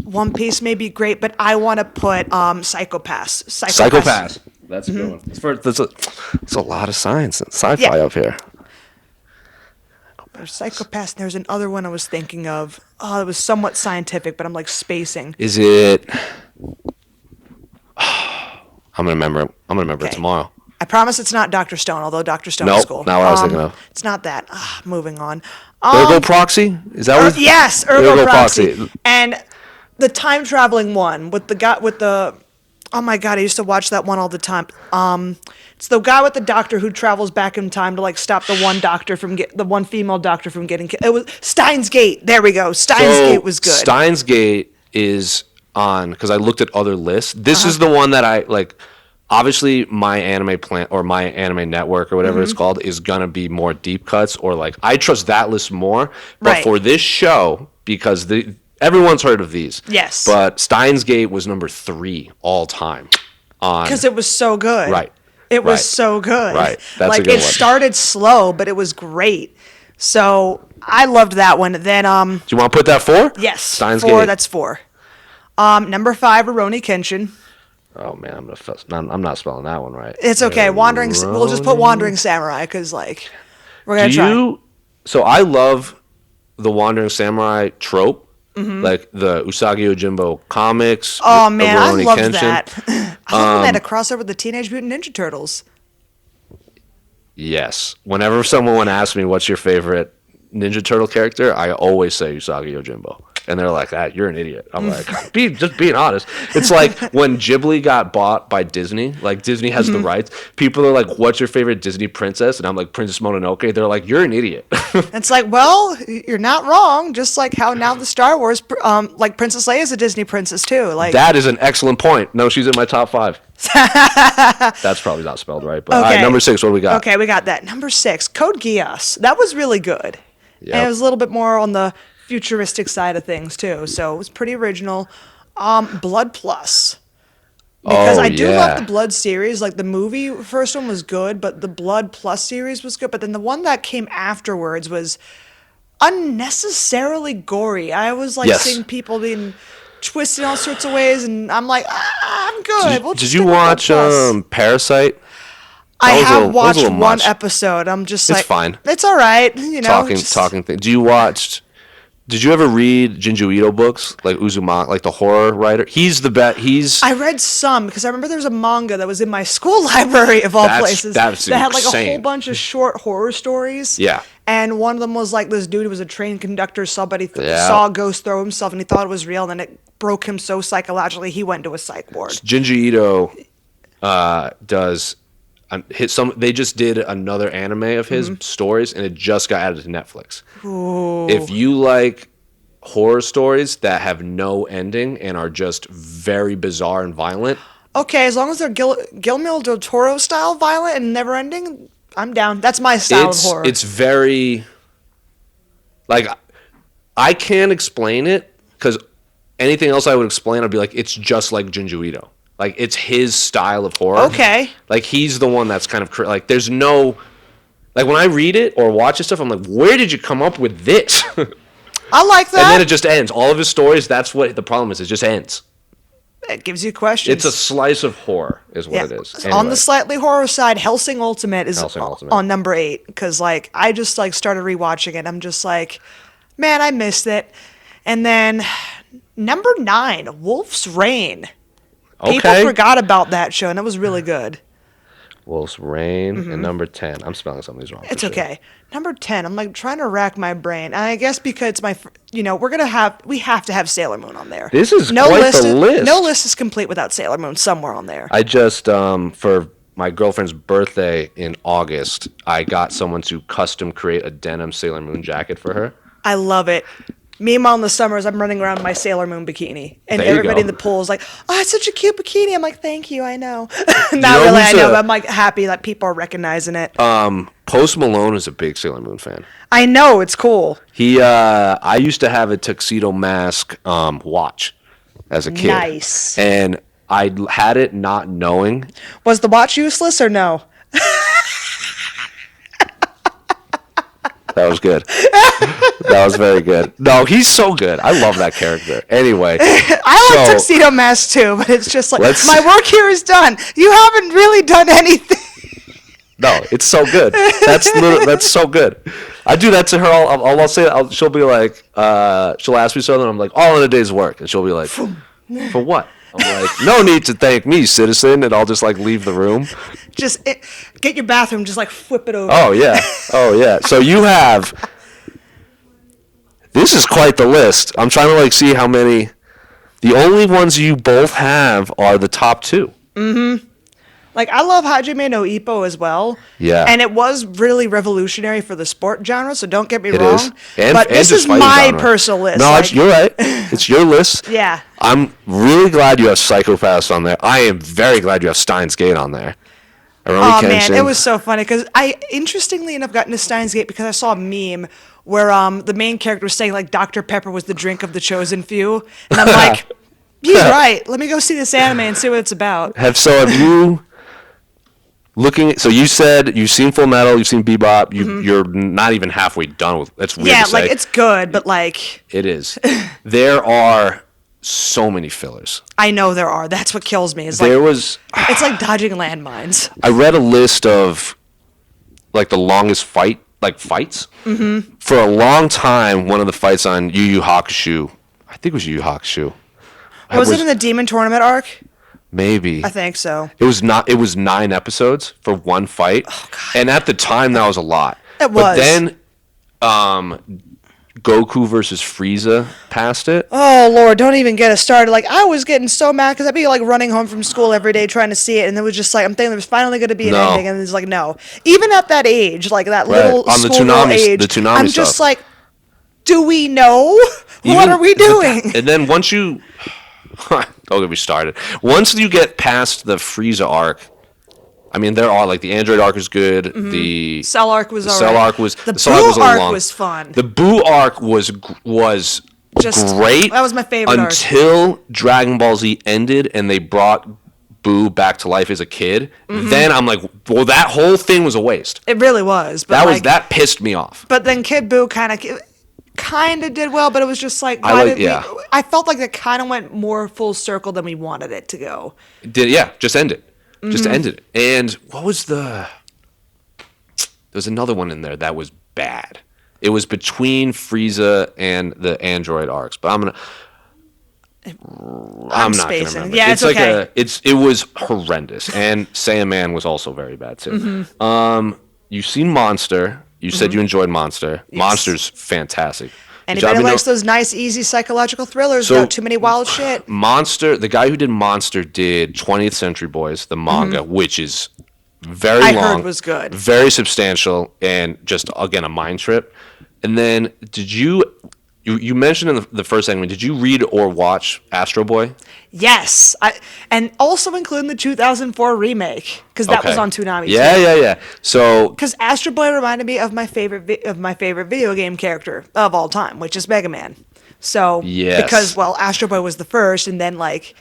One Piece may be great, but I want to put Psycho-Pass. Psycho-Pass. That's a good one. There's a lot of science and sci-fi up here. There's Psycho-Pass. There's another one I was thinking of. Oh, it was somewhat scientific, but I'm spacing. Is it? I'm gonna remember it tomorrow. I promise it's not Dr. Stone, although Dr. Stone is Nope, cool. not what I was thinking of. It's not that. Moving on. Ergo Proxy? Is that what? Yes, Ergo Proxy. And the time traveling one with the guy with the. Oh my God! I used to watch that one all the time. It's the guy with the doctor who travels back in time to stop the one female doctor from getting killed. It was Steins Gate. There we go. Steins Gate was good. Steins Gate is on because I looked at other lists. This is the one that I like. Obviously, my anime plant or my anime network or whatever it's called is gonna be more deep cuts or I trust that list more. But for this show, because everyone's heard of these. Yes. But Steins Gate was number 3 all time. Because it was so good. Right. It was so good. Right. That's a good it one. started slow, but it was great. So I loved that one. Then Do you want to put that 4? yes, Steins 4. Gate. That's 4. Number 5, Rurouni Kenshin. Oh man, I'm not spelling that one right. It's okay. We'll just put Wandering Samurai because we're gonna try. So I love the Wandering Samurai trope, like the Usagi Yojimbo comics. Oh man, I Rurouni loved Kenshin. that. I love that a crossover with the Teenage Mutant Ninja Turtles. Yes. Whenever someone asks me what's your favorite Ninja Turtle character, I always say Usagi Yojimbo. And they're like, you're an idiot. I'm like, just being honest. It's like when Ghibli got bought by Disney, Disney has the rights. People are like, what's your favorite Disney princess? And I'm like, Princess Mononoke. They're like, you're an idiot. It's well, you're not wrong. Just like how now the Star Wars, Princess Leia is a Disney princess too. That is an excellent point. No, she's in my top 5. That's probably not spelled right. But all right, number 6, what do we got? Okay, we got that. Number 6, Code Geass. That was really good. Yep. And it was a little bit more on the futuristic side of things too, so it was pretty original. Blood Plus, because I do love the Blood series. The movie first one was good, but the Blood Plus series was good. But then the one that came afterwards was unnecessarily gory. I was seeing people being twisted in all sorts of ways, and I'm like, I'm good. Did you watch Parasite? I have watched one episode. I'm just it's fine. It's all right. Talking thing. Did you ever read Junji Ito books like Uzumaki, the horror writer? He's the best. I read some because I remember there was a manga that was in my school library of all places that had a whole bunch of short horror stories. Yeah. And one of them was this dude who was a train conductor, somebody saw a ghost throw himself and he thought it was real, and then it broke him so psychologically he went into a psych ward. Junji Ito does. They just did another anime of his stories, and it just got added to Netflix. Ooh. If you like horror stories that have no ending and are just very bizarre and violent, okay, as long as they're Guillermo del Toro style violent and never ending, I'm down. That's my style of horror. It's very I can't explain it because anything else I would explain, I'd be like, it's just like Junji Ito. It's his style of horror. Okay. He's the one that's kind of there's no when I read it or watch this stuff, I'm like, where did you come up with this? I like that. And then it just ends. All of his stories, that's what the problem is. It just ends. It gives you questions. It's a slice of horror is what it is. On the slightly horror side, Hellsing Ultimate is Ultimate. on number 8 because like I just like started rewatching it. I'm just like, man, I missed it. And then number 9, Wolf's Rain. People forgot about that show, and it was really good. Wolf's Rain and number 10. I'm spelling some of these wrong. It's okay. Number 10. I'm like trying to rack my brain. And I guess because it's my, we have to have Sailor Moon on there. This is quite the list. No list is complete without Sailor Moon somewhere on there. I just for my girlfriend's birthday in August, I got someone to custom create a denim Sailor Moon jacket for her. I love it. Meanwhile, in the summers, I'm running around in my Sailor Moon bikini. And everybody in the pool is like, oh, it's such a cute bikini. I'm like, thank you, I know. Not really, I know, but I'm like happy that people are recognizing it. Post Malone is a big Sailor Moon fan. I know, it's cool. I used to have a tuxedo mask watch as a kid. Nice. And I had it not knowing. Was the watch useless or no? That was good. That was very good. No, he's so good. I love that character. Anyway. I like Tuxedo Mask too, but it's just like, my work here is done. You haven't really done anything. No, it's so good. That's so good. I do that to her. I'll say she'll be like, she'll ask me something. I'm like, all in a day's work. And she'll be like, for what? I'm like, no need to thank me, citizen. And I'll just like leave the room. Just get your bathroom, just like flip it over. Oh, yeah. Oh, yeah. So you have, this is quite the list. I'm trying to like see how many, the only ones you both have are the top 2. Mm-hmm. Like, I love Hajime no Ippo as well. Yeah. And it was really revolutionary for the sport genre, so don't get me wrong. Is. But this is my personal list. No, you're right. It's your list. Yeah. I'm really glad you have Psychopaths on there. I am very glad you have Steins Gate on there. Oh, man, it was so funny, because I, interestingly enough, got into Steins Gate because I saw a meme where the main character was saying, like, Dr. Pepper was the drink of the chosen few. And I'm like, he's right. Let me go see this anime and see what it's about. Have you... So you said you've seen Full Metal, you've seen Bebop, you're not even halfway done with. That's weird to say. Yeah, like it's good, but like it is. There are so many fillers. I know there are. That's what kills me. It's like dodging landmines. I read a list of like the longest fights. Mm-hmm. For a long time, one of the fights on Yu Yu Hakusho, I think it was Yu Yu Hakusho. Was it in the Demon Tournament arc? Maybe. I think so. It was 9 episodes for one fight. Oh, God. And at the time that was a lot. It was. But then Goku versus Frieza passed it. Oh Lord, don't even get us started. Like I was getting so mad because I'd be like running home from school every day trying to see it, and it was just like I'm thinking there's finally going to be an ending, and it's like no. Even at that age, like that little on school age, the Toonami I'm just like, do we know? What are we doing? And then once you don't get me started. Once you get past the Frieza arc, I mean, there are like the Android arc is good. Mm-hmm. The Cell arc was Cell arc was the Boo arc was fun. The Boo arc was just great. That was my favorite until Dragon Ball Z ended and they brought Boo back to life as a kid. Mm-hmm. Then I'm like, well, that whole thing was a waste. It really was. But that pissed me off. But then Kid Boo kind of did well, but it was just like I felt like it kind of went more full circle than we wanted it to go. Just end it. Just ended it. And what was there was another one in there that was bad. It was between Frieza and the Android arcs, but I'm not gonna remember. Yeah, it's okay. It was horrendous, and Saiyaman was also very bad too. Mm-hmm. You've seen Monster. You said you enjoyed Monster. Yes. Monster's fantastic. Anybody likes those nice, easy psychological thrillers without too many wild shit. Monster, the guy who did Monster did 20th Century Boys, the manga, which is very long. I heard was good. Very substantial, and just, again, a mind trip. And then, did you mentioned in the first segment, did you read or watch Astro Boy? Yes, and also including the 2004 remake because that was on Toonami. Yeah. So because Astro Boy reminded me of my favorite video game character of all time, which is Mega Man. So because Astro Boy was the first, and then like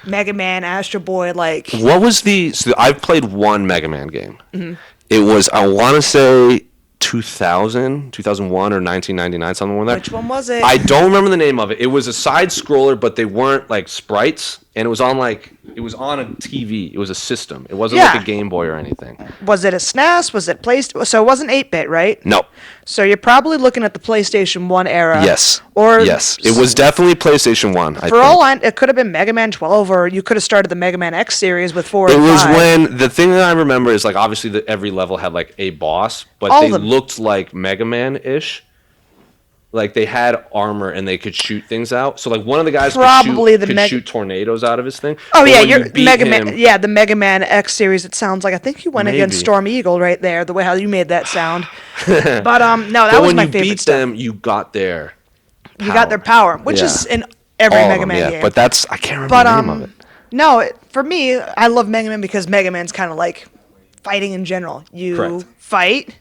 Mega Man, Astro Boy, like what was so I've played one Mega Man game. Mm-hmm. It was I want to say 2001 or 1999, something like that. Which one was it? I don't remember the name of it. It was a side scroller, but they weren't like sprites, and it was on a TV. It was a system. It wasn't like Yeah. a Game Boy or anything. Was it a SNES? Was it PlayStation? So it wasn't 8-bit, right? No. So you're probably looking at the PlayStation 1 era. Yes. Or yes, it was definitely PlayStation 1. I For think. all it could have been Mega Man 12, or you could have started the Mega Man X series with 4 It and was 5. when the thing that I remember is like obviously that every level had like a boss, but All they of them. looked like Mega Man-ish. Like they had armor and they could shoot things out. So like one of the guys Probably could shoot tornadoes out of his thing. Oh But yeah, when you're you beat Mega him- Man. Yeah, the Mega Man X series. It sounds like I think you went against Maybe. Storm Eagle right there. The way how you made that sound. But no, that But was when my you favorite beat stuff. them, you got their You got their power, which is Yeah. in every All of Mega them, Man yeah. game. But that's I can't remember But the name of it. no, for me, I love Mega Man because Mega Man's kind of like fighting in general. You Correct. fight.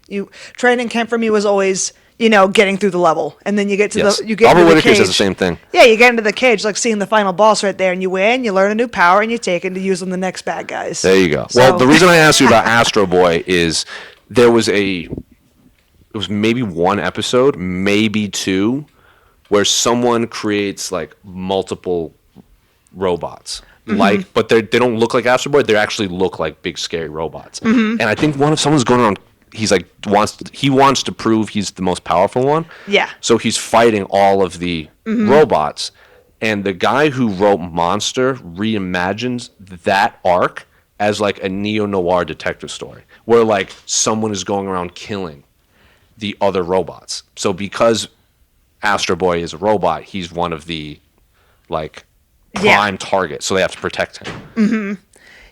Training camp for me was always getting through the level, and then you get to Yes. you get Robert into the Whittaker cage. says the same thing. Yeah, you get into the cage, like seeing the final boss right there, and you win. You learn a new power, and you take it to use on the next bad guys. There you go. So- Well, the reason I asked you about Astro Boy is there was it was maybe one episode, maybe two, where someone creates like multiple robots. But they don't look like Astro Boy. They actually look like big scary robots. And I think someone's going around. He's like he wants to prove he's the most powerful one. Yeah. So he's fighting all of the robots, and the guy who wrote Monster reimagines that arc as like a neo-noir detective story, where like someone is going around killing the other robots. So because Astro Boy is a robot, he's one of the like prime targets. So they have to protect him.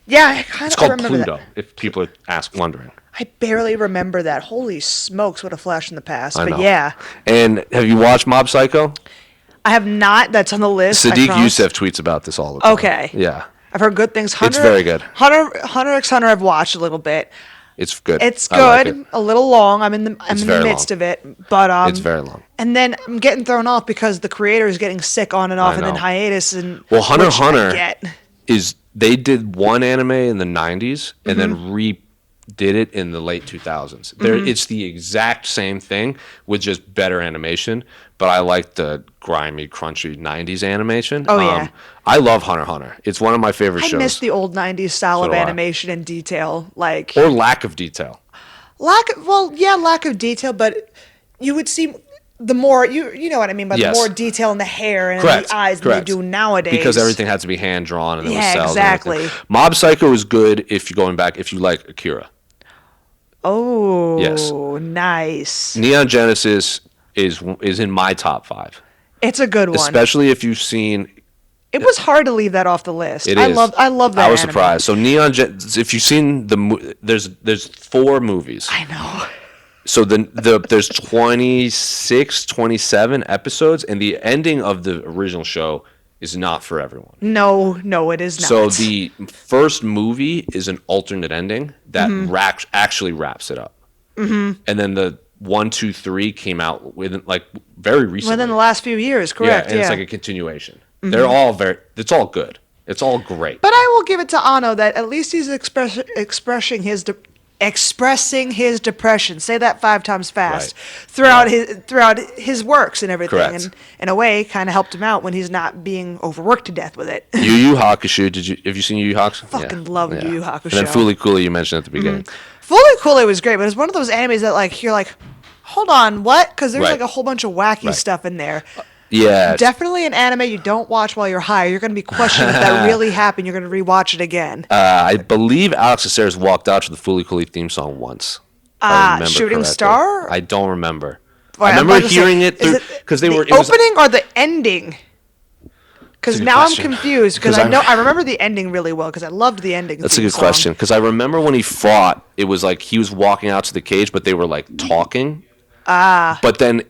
Yeah, I kind It's of called remember Pluto. that. If people are wondering. I barely remember that. Holy smokes, what a flash in the past. I But know. yeah, And have you watched Mob Psycho? I have not. That's on the list. I Sadiq promise. Youssef tweets about this all the time. Okay. Yeah. I've heard good things. Hunter, very good. Hunter x Hunter, I've watched a little bit. It's good. It's I like good. it. A little long. I'm in the very midst long. of it, but It's very long. And then I'm getting thrown off because the creator is getting sick on and off, I and then know. hiatus. And Well, Hunter x which I Hunter get. is they did one anime in the 90s and then Mm-hmm. redid it in the late 2000s. It's the exact same thing with just better animation, but I like the grimy, crunchy 90s animation. Oh, yeah. I love Hunter x Hunter. It's one of my favorite I shows. miss the old '90s style So of do I. animation and detail, like or lack of detail. lack of detail, but you would see the more you know what I mean by Yes. the more detail in the hair and in Correct. the eyes Correct. than you do nowadays. Because everything had to be hand drawn and there was Yeah, cells exactly. and everything. Mob Psycho is good if you're going back if you like Akira. Oh, Yes. nice. Neon Genesis is in my top 5. It's a good one. Especially if you've seen It was hard to leave that off the list. it I is. love that. I was anime. surprised. So if you've seen there's 4 movies. I know. So there's 26, 27 episodes, and the ending of the original show is not for everyone. No, it is not. So the first movie is an alternate ending that actually wraps it up. Mm-hmm. And then the 1, 2, 3 came out within like very recently. within the last few years, correct? Yeah, and it's like a continuation. They're all it's all good. It's all great. But I will give it to Ano that at least he's expressing his depression. Say that 5 times fast throughout his works and everything, Correct. and in a way, kind of helped him out when he's not being overworked to death with it. Yu Yu Hakusho. Have you seen Yu Yu Hakusho? Fucking love Yu Yu Hakusho. And then Fooly Cooly you mentioned at the beginning. Fully Cooley was great, but it's one of those animes that like you're like, hold on, what? Because there's Right. like a whole bunch of wacky Right. stuff in there. Yeah. Definitely an anime you don't watch while you're high. You're going to be questioning if that really happened. You're going to rewatch it again. I believe Alex Aceras walked out to the Fooly Cooly theme song once. if I remember Shooting correctly. Star? I don't remember. Well, I I'm remember about to say, hearing it is because they the were it was- opening or the ending? Because That's a good now question. I'm confused because 'Cause I remember the ending really well because I loved the ending. That's a theme good song. question because I remember when he fought, it was like he was walking out to the cage, but they were like talking. But then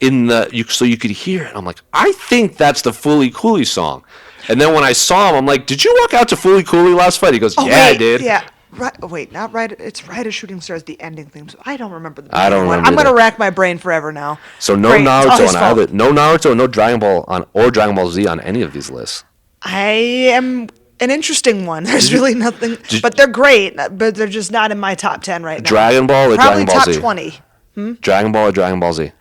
so you could hear it. I'm like, I think that's the Fooly Cooly song. And then when I saw him, I'm like, did you walk out to Fooly Cooly last fight? He goes, Oh, yeah, I wait, did. Yeah. Right, wait, not right. It's right as Shooting Stars. The ending theme. So I don't remember the. I don't beginning one. remember I'm gonna either. rack my brain forever now. So no Great, it's all Naruto his on fault. either. No Naruto, no Dragon Ball or Dragon Ball Z on any of these lists. I am an interesting one. There's really nothing, but they're great. But they're just not in my top 10 right now. Dragon Ball or Probably Dragon Ball top Z? 20. Dragon Ball or Dragon Ball Z?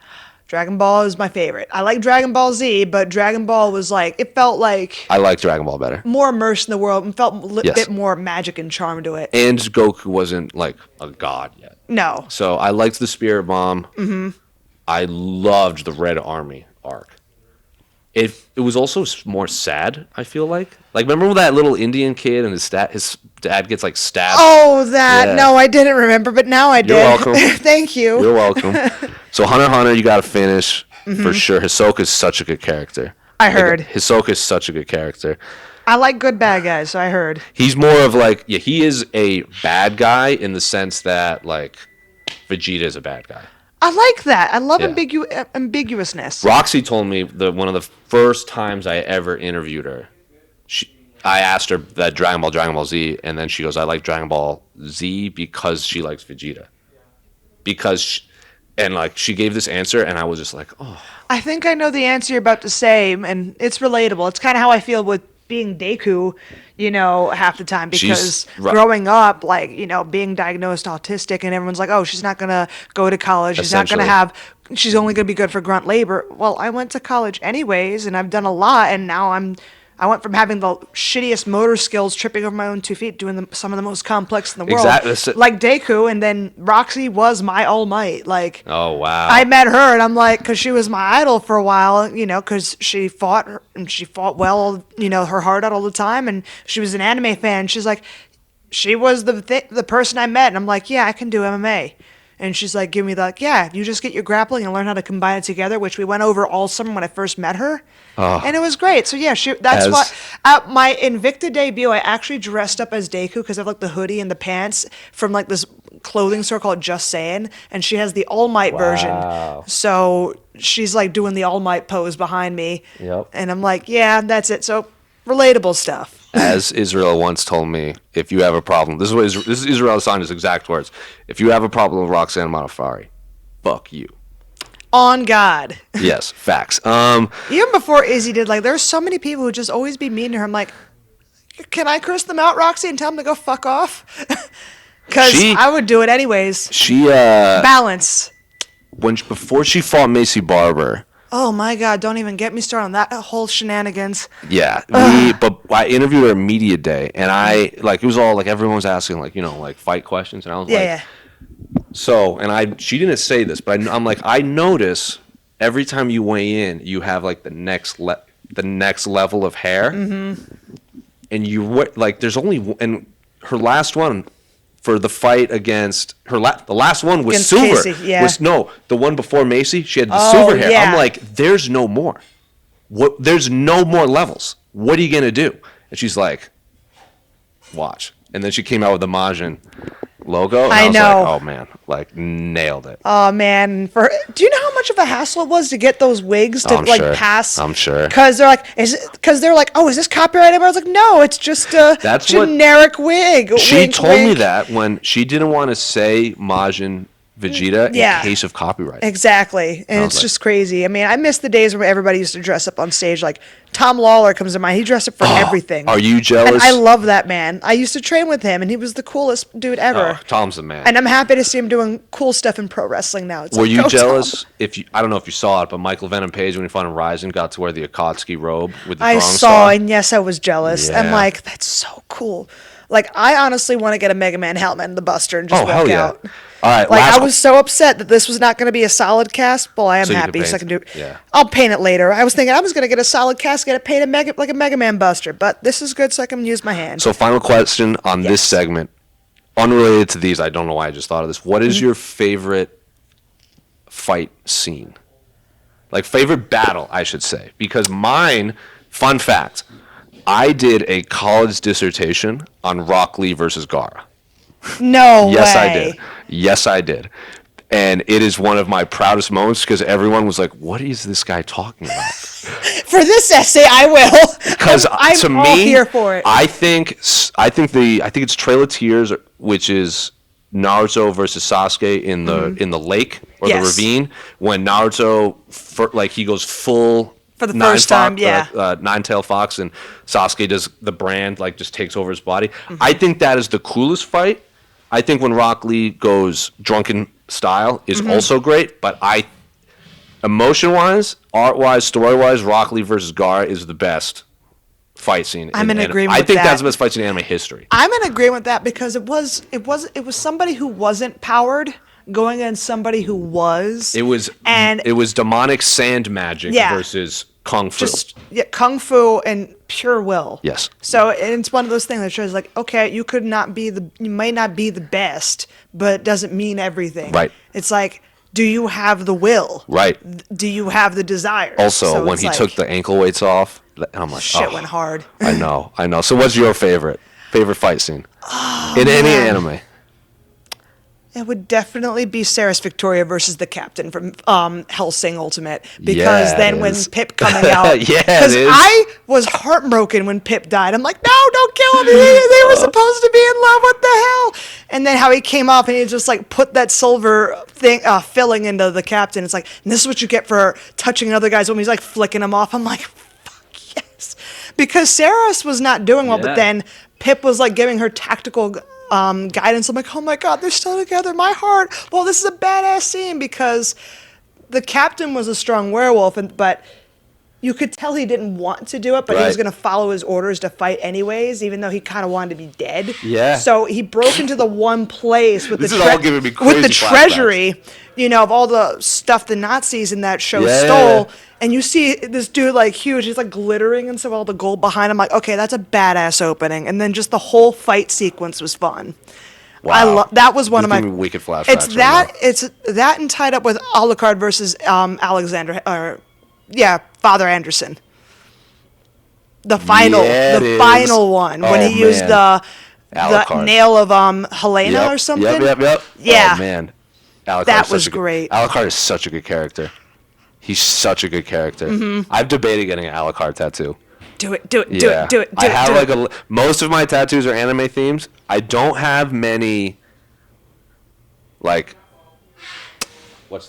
Dragon Ball is my favorite. I like Dragon Ball Z, but Dragon Ball was like, it felt like I like Dragon Ball better. more immersed in the world and felt a Yes. bit more magic and charm to it. And Goku wasn't like a god yet. No. So I liked the Spirit Bomb. Mm-hmm. I loved the Red Army arc. It was also more sad, I feel like. Like, remember that little Indian kid and his dad gets, like, stabbed? Oh, that. Yeah. No, I didn't remember, but now I did. You're welcome. Thank you. You're welcome. So, Hunter x Hunter, you got to finish for sure. Hisoka's such a good character. I heard. Hisoka's such a good character. I like good bad guys, so I heard. He's more of, like, yeah, he is a bad guy in the sense that, like, Vegeta is a bad guy. I like that. I love Yeah. ambiguousness. Roxy told me that one of the first times I ever interviewed her, I asked her that Dragon Ball Z, and then she goes, I like Dragon Ball Z because she likes Vegeta. And like she gave this answer, and I was just like, oh. I think I know the answer you're about to say, and it's relatable. It's kind of how I feel with being Deku, half the time, because growing up, like, being diagnosed autistic, and everyone's like, oh, she's not going to go to college. She's not going to she's only going to be good for grunt labor. Well, I went to college anyways, and I've done a lot, and now I went from having the shittiest motor skills, tripping over my own 2 feet, doing some of the most complex in the world, like Deku, and then Roxy was my All Might. Like, oh wow, I met her, and I'm like, because she was my idol for a while, because she fought well, her heart out all the time, and she was an anime fan. She's like, she was the person I met, and I'm like, yeah, I can do MMA. And she's like, give me yeah, you just get your grappling and learn how to combine it together, which we went over all summer when I first met her. And it was great. So yeah, that's why at my Invicta debut, I actually dressed up as Deku because I have like the hoodie and the pants from like this clothing store called Just Saying, and she has the All Might version. So she's like doing the All Might pose behind me. Yep. And I'm like, yeah, that's it. So relatable stuff. As Israel once told me, if you have a problem, this is Israel Asanya's exact words. If you have a problem with Roxanne Modafferi, fuck you. On God. Yes, facts. Even before Izzy did, like, there's so many people who just always be mean to her. I'm like, can I curse them out, Roxy, and tell them to go fuck off? Because I would do it anyways. Balance. Before she fought Macy Barber. Oh my God! Don't even get me started on that whole shenanigans. Yeah, but I interviewed her media day, and it was all like everyone was asking like fight questions, and I was yeah. So, and she didn't say this, but I'm like, I notice every time you weigh in, you have like the next level of hair, and there's only and her last one. For the fight against her, the last one was silver. Casey, yeah. The one before Macy, she had the silver hair. Yeah. I'm like, there's no more. There's no more levels. What are you gonna do? And she's like, watch. And then she came out with the Majin logo. And I was know. like, oh man, like nailed it. Oh man, do you know how much of a hassle it was to get those wigs to pass? I'm sure. Because they're like, oh, is this copyrighted? I was like, no, it's just a generic wig. She told me that when she didn't want to say Majin Vegeta in case of copyright. Exactly. And it's just crazy. I mean, I miss the days where everybody used to dress up on stage. Like Tom Lawler comes to mind. He dressed up for everything. Are you jealous? And I love that man. I used to train with him, and he was the coolest dude ever. Oh, Tom's the man. And I'm happy to see him doing cool stuff in pro wrestling now. Were you jealous? I don't know if you saw it, but Michael Venom Page, when he fought in Rising, got to wear the Akatsuki robe with the I thong saw, star? and yes, I was jealous. Yeah. I'm like, that's so cool. Like, I honestly want to get a Mega Man helmet in the Buster and just walk out. All right, like, I was so upset that this was not going to be a solid cast. Well, I am happy so I can do it. Yeah. I'll paint it later. I was thinking I was going to get a solid cast, get it painted like a Mega Man Buster, but this is good so I can use my hand. So, final question on this segment, unrelated to these. I don't know why I just thought of this. What is your favorite fight scene? Like, favorite battle, I should say. Because mine, fun fact, I did a college dissertation on Rock Lee versus Gaara. No Yes, way. I did. Yes, I did. And it is one of my proudest moments because everyone was like, what is this guy talking about? For this essay, I will. Because to me, all here for it. I think it's Trail of Tears, which is Naruto versus Sasuke in the lake or the ravine when Naruto he goes full for the first time, Nine-Tailed Fox, and Sasuke does the brand, just takes over his body. I think that is the coolest fight. I think when Rock Lee goes drunken style is also great, but emotion-wise, art-wise, story-wise, Rock Lee versus Gar is the best fight scene. I'm in agreement I with think that. that's the best fight scene in anime history. I'm in agreement with that because it was somebody who wasn't powered going against somebody who was. It was demonic sand magic versus kung fu. Kung fu and pure will. Yes. So and it's one of those things that shows like, okay, you may not be the best, but it doesn't mean everything. Right. It's like, do you have the will? Right. Do you have the desire? Also, So when it's he like, took the ankle weights off, I'm like, shit went hard. I know. So what's your favorite fight scene in any anime? It would definitely be Sarah's Victoria versus the Captain from Hellsing Ultimate. Because then when Pip coming out... Because I was heartbroken when Pip died. I'm like, no, don't kill him. They were supposed to be in love. What the hell? And then how he came up and he just like put that silver thing filling into the Captain. It's like, and this is what you get for touching another guy's woman. He's like flicking him off. I'm like, fuck yes. Because Saras was not doing well, but then Pip was like giving her tactical... guidance. I'm like, oh my god, they're still together. My heart. Well, this is a badass scene because the Captain was a strong werewolf, but you could tell he didn't want to do it, but he was going to follow his orders to fight anyways, even though he kind of wanted to be dead. Yeah. So he broke into the one place with with the treasury, of all the stuff the Nazis in that show stole. And you see this dude like huge, he's like glittering and so all the gold behind him. Like, okay, that's a badass opening. And then just the whole fight sequence was fun. Wow. That was one of my wicked flashbacks. It's that and tied up with Alucard versus Father Anderson. The final one when he used the nail of Helena or something. Yep. Yeah. Oh man, Alucard that was great. Alucard is such a good character. He's such a good character. I've debated getting an Alucard tattoo. Do it. I have most of my tattoos are anime themes. I don't have many. Like,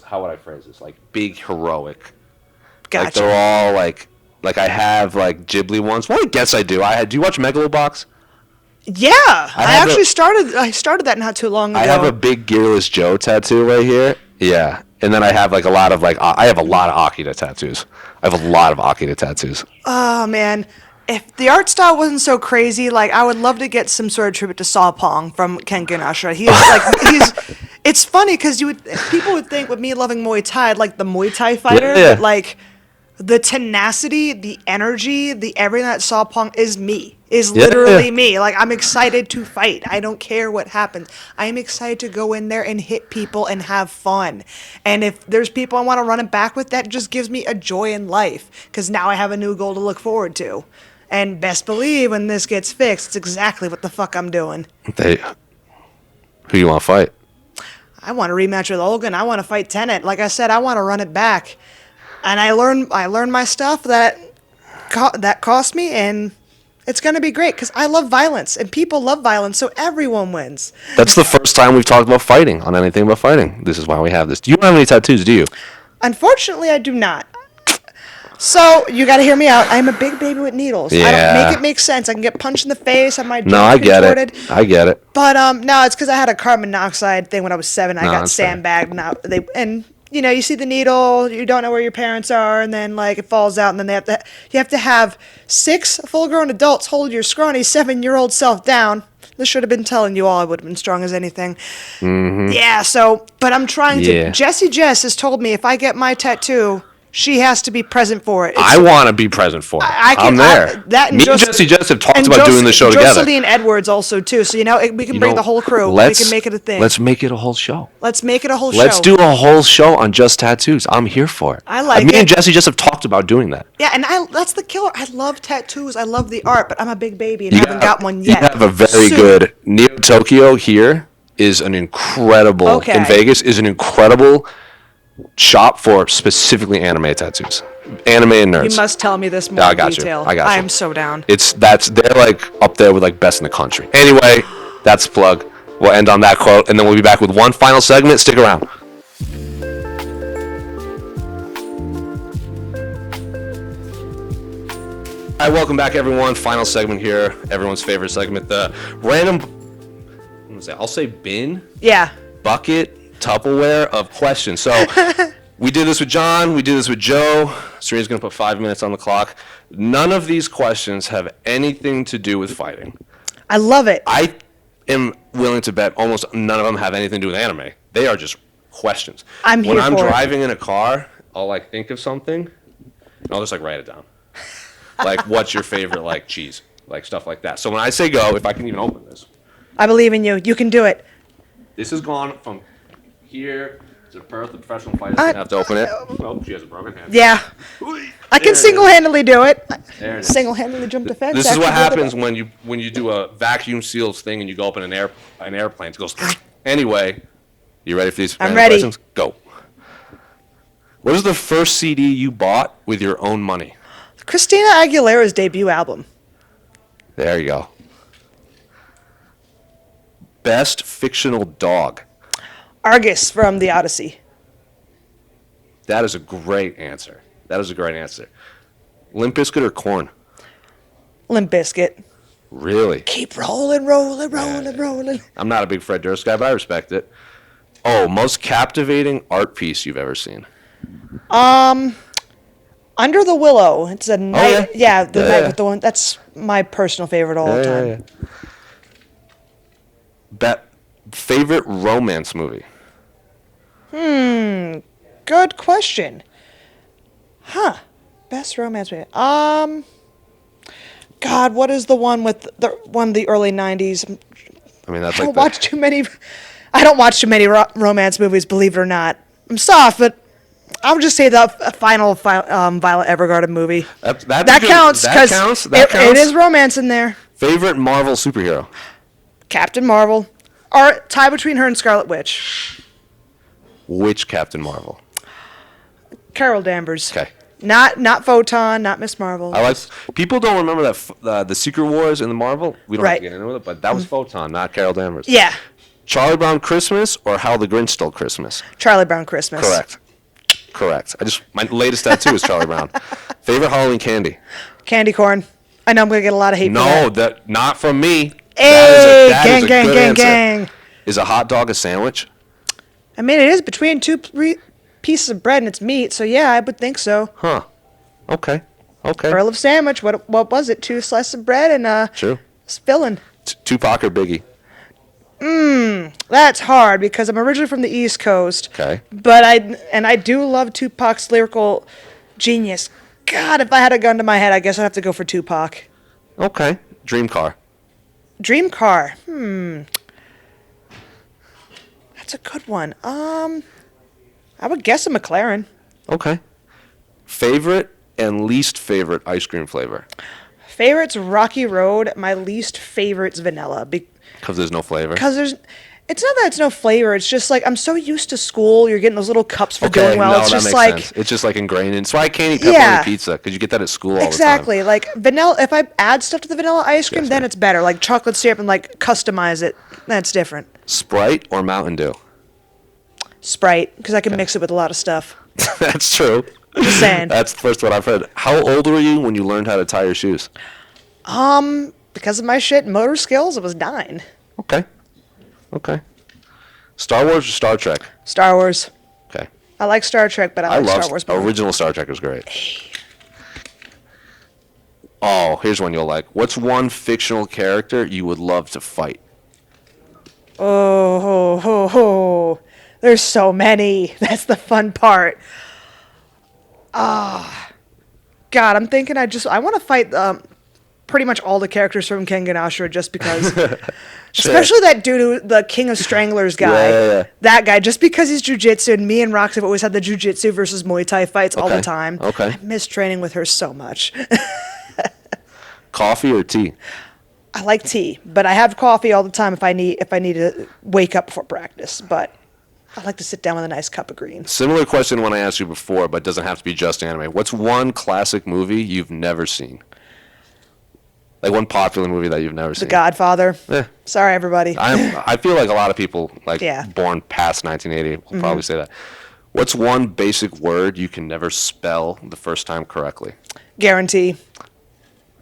how would I phrase this? Like big heroic. Gotcha. Like they're all like I have like Ghibli ones. Well, I guess I do. Do you watch Megalobox? Yeah, I started that not too long ago. I have a big Gearless Joe tattoo right here. Yeah. And then I have like a lot of I have a lot of Akira tattoos. Oh man, if the art style wasn't so crazy, like I would love to get some sort of tribute to Saw Pong from Kengan Ashura. It's funny because people would think with me loving Muay Thai, I'd like the Muay Thai fighter, but like the tenacity, the energy, the everything that Saw Pong is literally me. Like I'm excited to fight. I don't care what happens. I am excited to go in there and hit people and have fun. And if there's people I want to run it back with, that just gives me a joy in life because now I have a new goal to look forward to. And best believe when this gets fixed, it's exactly what the fuck I'm doing. Who you want to fight? I want to rematch with Olga. I want to fight Tenet. Like I said, I want to run it back. And I learned my stuff that cost me, and it's going to be great because I love violence, and people love violence, so everyone wins. That's the first time we've talked about fighting on Anything But Fighting. This is why we have this. You don't have any tattoos, do you? Unfortunately, I do not. So you got to hear me out. I'm a big baby with needles. Yeah. I don't make it make sense. I can get punched in the face. Have my jaw contorted. I get it. But no, it's because I had a carbon monoxide thing when I was 7. I got sandbagged. You see the needle, you don't know where your parents are, and then like it falls out, and then you have to have 6 full-grown adults hold your scrawny 7-year-old self down. This should have been telling you all. I would have been strong as anything. Mm-hmm. Yeah. But I'm trying to. Jessie Jess has told me if I get my tattoo, she has to be present for it. I want to be present for it. I'm there. Me and Jessie Jess have talked about doing the show together. Jocelyn Edwards also too. So we can bring the whole crew. We can make it a thing. Let's make it a whole show. Let's do a whole show on just tattoos. I'm here for it. I like it. Me and Jessie just have talked about doing that. Yeah, and that's the killer. I love tattoos. I love the art, but I'm a big baby and haven't got one yet. You have a very good Neo Tokyo here is an incredible in Vegas is an incredible shop for specifically anime tattoos. Anime and nerds. You must tell me this more in detail. I got you. I am so down. They're like up there with like best in the country. Anyway, that's the plug. We'll end on that quote, and then we'll be back with one final segment. Stick around. All right, welcome back, everyone. Final segment here. Everyone's favorite segment, the random. I'll say bin. Yeah. Bucket. Tupperware of questions. So we did this with John. We did this with Joe. Serena's going to put 5 minutes on the clock. None of these questions have anything to do with fighting. I love it. I am willing to bet almost none of them have anything to do with anime. They are just questions. I'm here When I'm for it. driving in a car, I'll like think of something, and I'll just like write it down. Like, what's your favorite like cheese? Like stuff like that. So when I say go, if I can even open this. I believe in you. You can do it. This has gone from here to Perth. The professional fighter's gonna have to open it. Oh, she has a broken hand. Yeah. I There it can is. single-handedly do it. There it is. Single-handedly jump the fence. This is what actually did happens when you do a vacuum sealed thing and you go up in an airplane. It goes. Anyway, you ready for these? I'm random ready. Questions? Go. What is the first CD you bought with your own money? Christina Aguilera's debut album. There you go. Best fictional dog. Argus from The Odyssey. That is a great answer. That is a great answer. Limp Bizkit or Corn? Limp Bizkit. Really? Keep rolling, rolling, rolling, rolling. I'm not a big Fred Durst guy, but I respect it. Oh, most captivating art piece you've ever seen? Under the Willow. It's a night. yeah. The Yeah, night yeah. with the one. That's my personal favorite all the time. Favorite romance movie? Good question. Huh. Best romance movie. God, what is the one with one of the early '90s? I mean, that's I like don't watch too many. I don't watch too many romance movies, believe it or not. I'm soft, but I'll just say the final Violet Evergarden movie. that Counts That because counts. it is romance in there. Favorite Marvel superhero? Captain Marvel, or tie between her and Scarlet Witch. Which Captain Marvel? Carol Danvers. Okay. Not Photon, not Miss Marvel. I like. People don't remember that the Secret Wars in the Marvel. We don't have Right. to get into it, but that was Photon, not Carol Danvers. Yeah, Charlie Brown Christmas or How the Grinch Stole Christmas? Charlie Brown Christmas. Correct. My latest tattoo is Charlie Brown. Favorite Halloween candy? Candy corn. I know I'm gonna get a lot of hate. for No, that. that not from me. Hey, that gang, is a gang, good gang, answer. gang. Is a hot dog a sandwich? I mean, it is between two pieces of bread and it's meat, so yeah, I would think so. Huh. Okay. Earl of sandwich. What was it? 2 slices of bread and True. filling. Tupac or Biggie? That's hard because I'm originally from the East Coast. Okay. But I do love Tupac's lyrical genius. God, if I had a gun to my head, I guess I'd have to go for Tupac. Okay. Dream car. Dream car. That's a good one. I would guess a McLaren. Okay. Favorite and least favorite ice cream flavor? Favorite's Rocky Road. My least favorite's vanilla. Because there's no flavor. Because it's not that it's no flavor. It's just like I'm so used to school. You're getting those little cups for doing well. No, It's that just makes like sense. It's just like ingrained in. That's why I can't eat pepperoni Yeah. pizza because you get that at school all the time. exactly like vanilla. If I add stuff to the vanilla ice cream, Yes, then ma'am. it's better. Like chocolate syrup and like customize it. That's different. Sprite or Mountain Dew? Sprite, because I can mix it with a lot of stuff. That's true. Just saying. That's the first one I've heard. How old were you when you learned how to tie your shoes? Because of my shit motor skills, it was 9. Okay. Star Wars or Star Trek? Star Wars. Okay. I like Star Trek, but I like love Star Wars more. original Star Trek is great. Oh, here's one you'll like. What's one fictional character you would love to fight? Oh, ho, ho, ho. There's so many. That's the fun part. God, I'm thinking I want to fight pretty much all the characters from Kengan Ashura just because. Especially that dude, the King of Stranglers guy. Yeah. That guy, just because he's jujitsu, and me and Rox have always had the jujitsu versus Muay Thai fights all the Okay, time. okay. I miss training with her so much. Coffee or tea? I like tea, but I have coffee all the time if I need to wake up before practice. But I like to sit down with a nice cup of green. Similar question when I asked you before, but doesn't have to be just anime. What's one classic movie you've never seen? Like one popular movie that you've never The seen. Godfather. Eh. Sorry, everybody. I feel like a lot of people Yeah. born past 1980 will probably say that. What's one basic word you can never spell the first time correctly? Guarantee.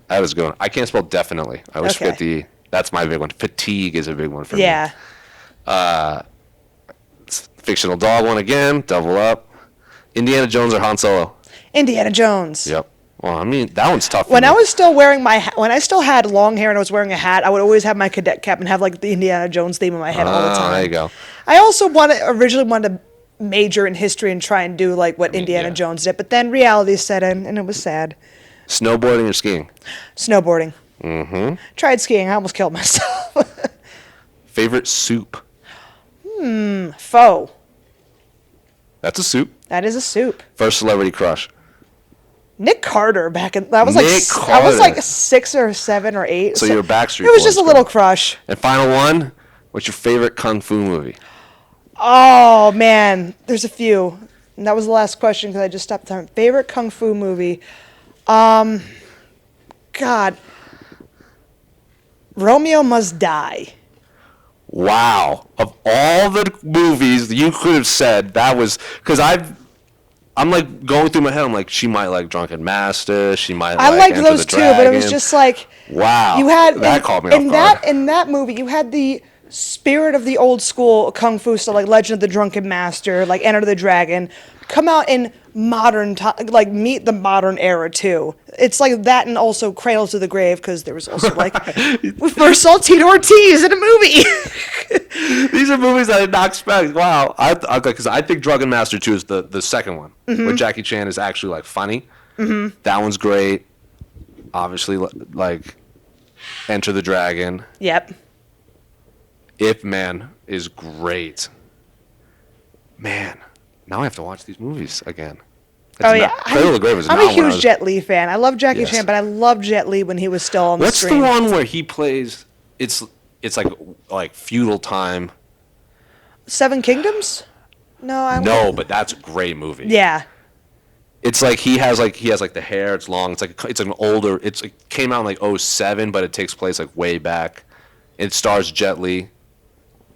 That was a good one. I can't spell definitely. I always Okay. forget that's my big one. Fatigue is a big one for me. Yeah. Fictional dog one again. Double up. Indiana Jones or Han Solo? Indiana Jones. Yep. Well, I mean, that one's tough for When me. I was still wearing when I still had long hair and I was wearing a hat, I would always have my cadet cap and have like the Indiana Jones theme in my head all the time. There you go. I also originally wanted to major in history and try and do like what Indiana yeah. Jones did, but then reality set in and it was sad. Snowboarding or skiing? Snowboarding. Mm-hmm. Tried skiing. I almost killed myself. Favorite soup? Pho. That's a soup. That is a soup. First celebrity crush? Nick Carter back in I was like 6 or 7 or 8. So you're Backstreet It was Boys just a girl. little crush. And final one, what's your favorite kung fu movie? Oh man, there's a few. And that was the last question because I just stopped time. Favorite kung fu movie? God, Romeo Must Die. Wow. Of all the movies you could have said, that was... Because I'm like going through my head, I'm like, she might like Drunken Master, she might I like liked Enter those the too, but it was Dragon. just like Wow. you had that caught me off guard. in that movie you had the spirit of the old school kung fu stuff like Legend of the Drunken Master, like Enter the Dragon, come out in modern time, like meet the modern era too. It's like that, and also Cradle to the Grave because there was also like we first saw Tito Ortiz in a movie. These are movies I did not expect. Wow. Because I think Drunken Master 2 is the second one, where Jackie Chan is actually like funny. Mm-hmm. That one's great. Obviously, like Enter the Dragon. Yep. Ip Man is great. Man, now I have to watch these movies again. Cradle to the Grave is I'm not a one I huge was- Jet Li fan. I love Jackie Yes. Chan, but I love Jet Li when he was still on What's the the screen. one where he plays? It's like feudal time. Seven Kingdoms? No, No, but that's a great movie. Yeah. It's like he has the hair. It's long. It's an older. It came out in like 2007, but it takes place like way back. It stars Jet Li.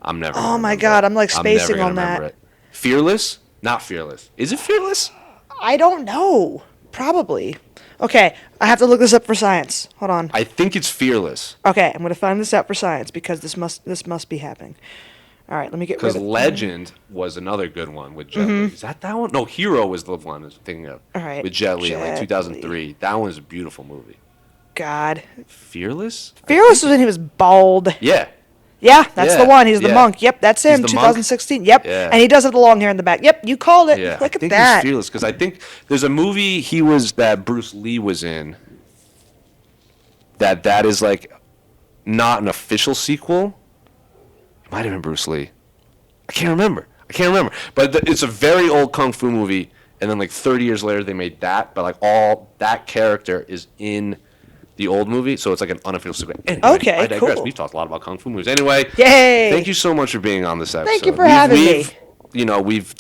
I'm never. Oh my God, I'm like spacing on that. It. Fearless? Not Fearless. Is it Fearless? I don't know. Probably. Okay, I have to look this up for science. Hold on. I think it's Fearless. Okay, I'm gonna find this out for science because this must be happening. All right, let me get rid Because of Legend was another good one with Jet Li. Is that one? No, Hero was the one I was thinking of. All right, With Jet Li in like Jet 2003. That one was a beautiful movie. God. Fearless? Fearless was when he was bald. Yeah. Yeah, that's Yeah, the one. He's the yeah. monk. Yep, that's He's him. the monk? 2016. Yep. Yeah. And he does have the long hair in the back. Yep, you called it. Yeah, Look I at think that. he's Fearless because I think there's a movie that Bruce Lee was in. That is like not an official sequel. It might have been Bruce Lee. I can't remember. But it's a very old kung fu movie, and then like 30 years later they made that. But like all that character is in the old movie, so it's like an unofficial sequel. Anyway, Okay, I digress. cool. We've talked a lot about kung fu movies. Anyway, Yay. thank you so much for being on this episode. Thank you for having me. We've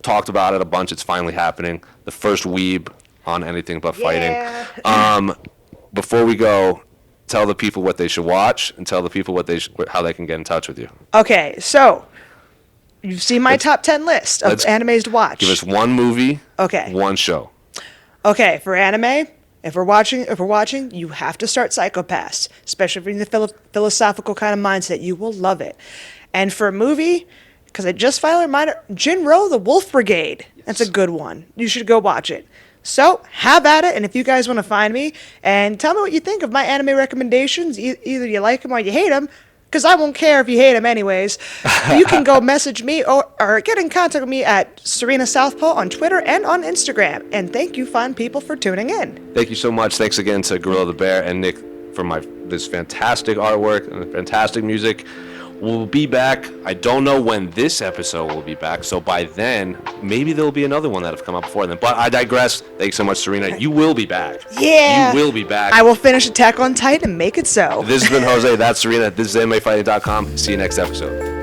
talked about it a bunch. It's finally happening. The first weeb on anything but fighting. Yeah. Before we go, tell the people what they should watch, and tell the people how they can get in touch with you. Okay, so you've seen my top 10 list of let's animes to watch. Give us one movie. Okay. One show. Okay, for anime, if we're watching, you have to start Psychopaths, especially if you're in the philosophical kind of mindset. You will love it. And for a movie, because I just finally reminded, Jinro, the Wolf Brigade. That's a good one. You should go watch it. So, have at it, and if you guys want to find me, and tell me what you think of my anime recommendations, either you like them or you hate them, because I won't care if you hate them anyways. You can go message me or get in contact with me at Serena Southpaw on Twitter and on Instagram. And thank you, fine people, for tuning in. Thank you so much. Thanks again to Gorilla the Bear and Nick for this fantastic artwork and fantastic music. We'll be back. I don't know when this episode will be back, so by then, maybe there'll be another one that have come up before then. But I digress. Thanks so much, Serena. You will be back. Yeah. You will be back. I will finish Attack on Titan and make it so. This has been Jose. That's Serena. This is AnimeFighting.com. See you next episode.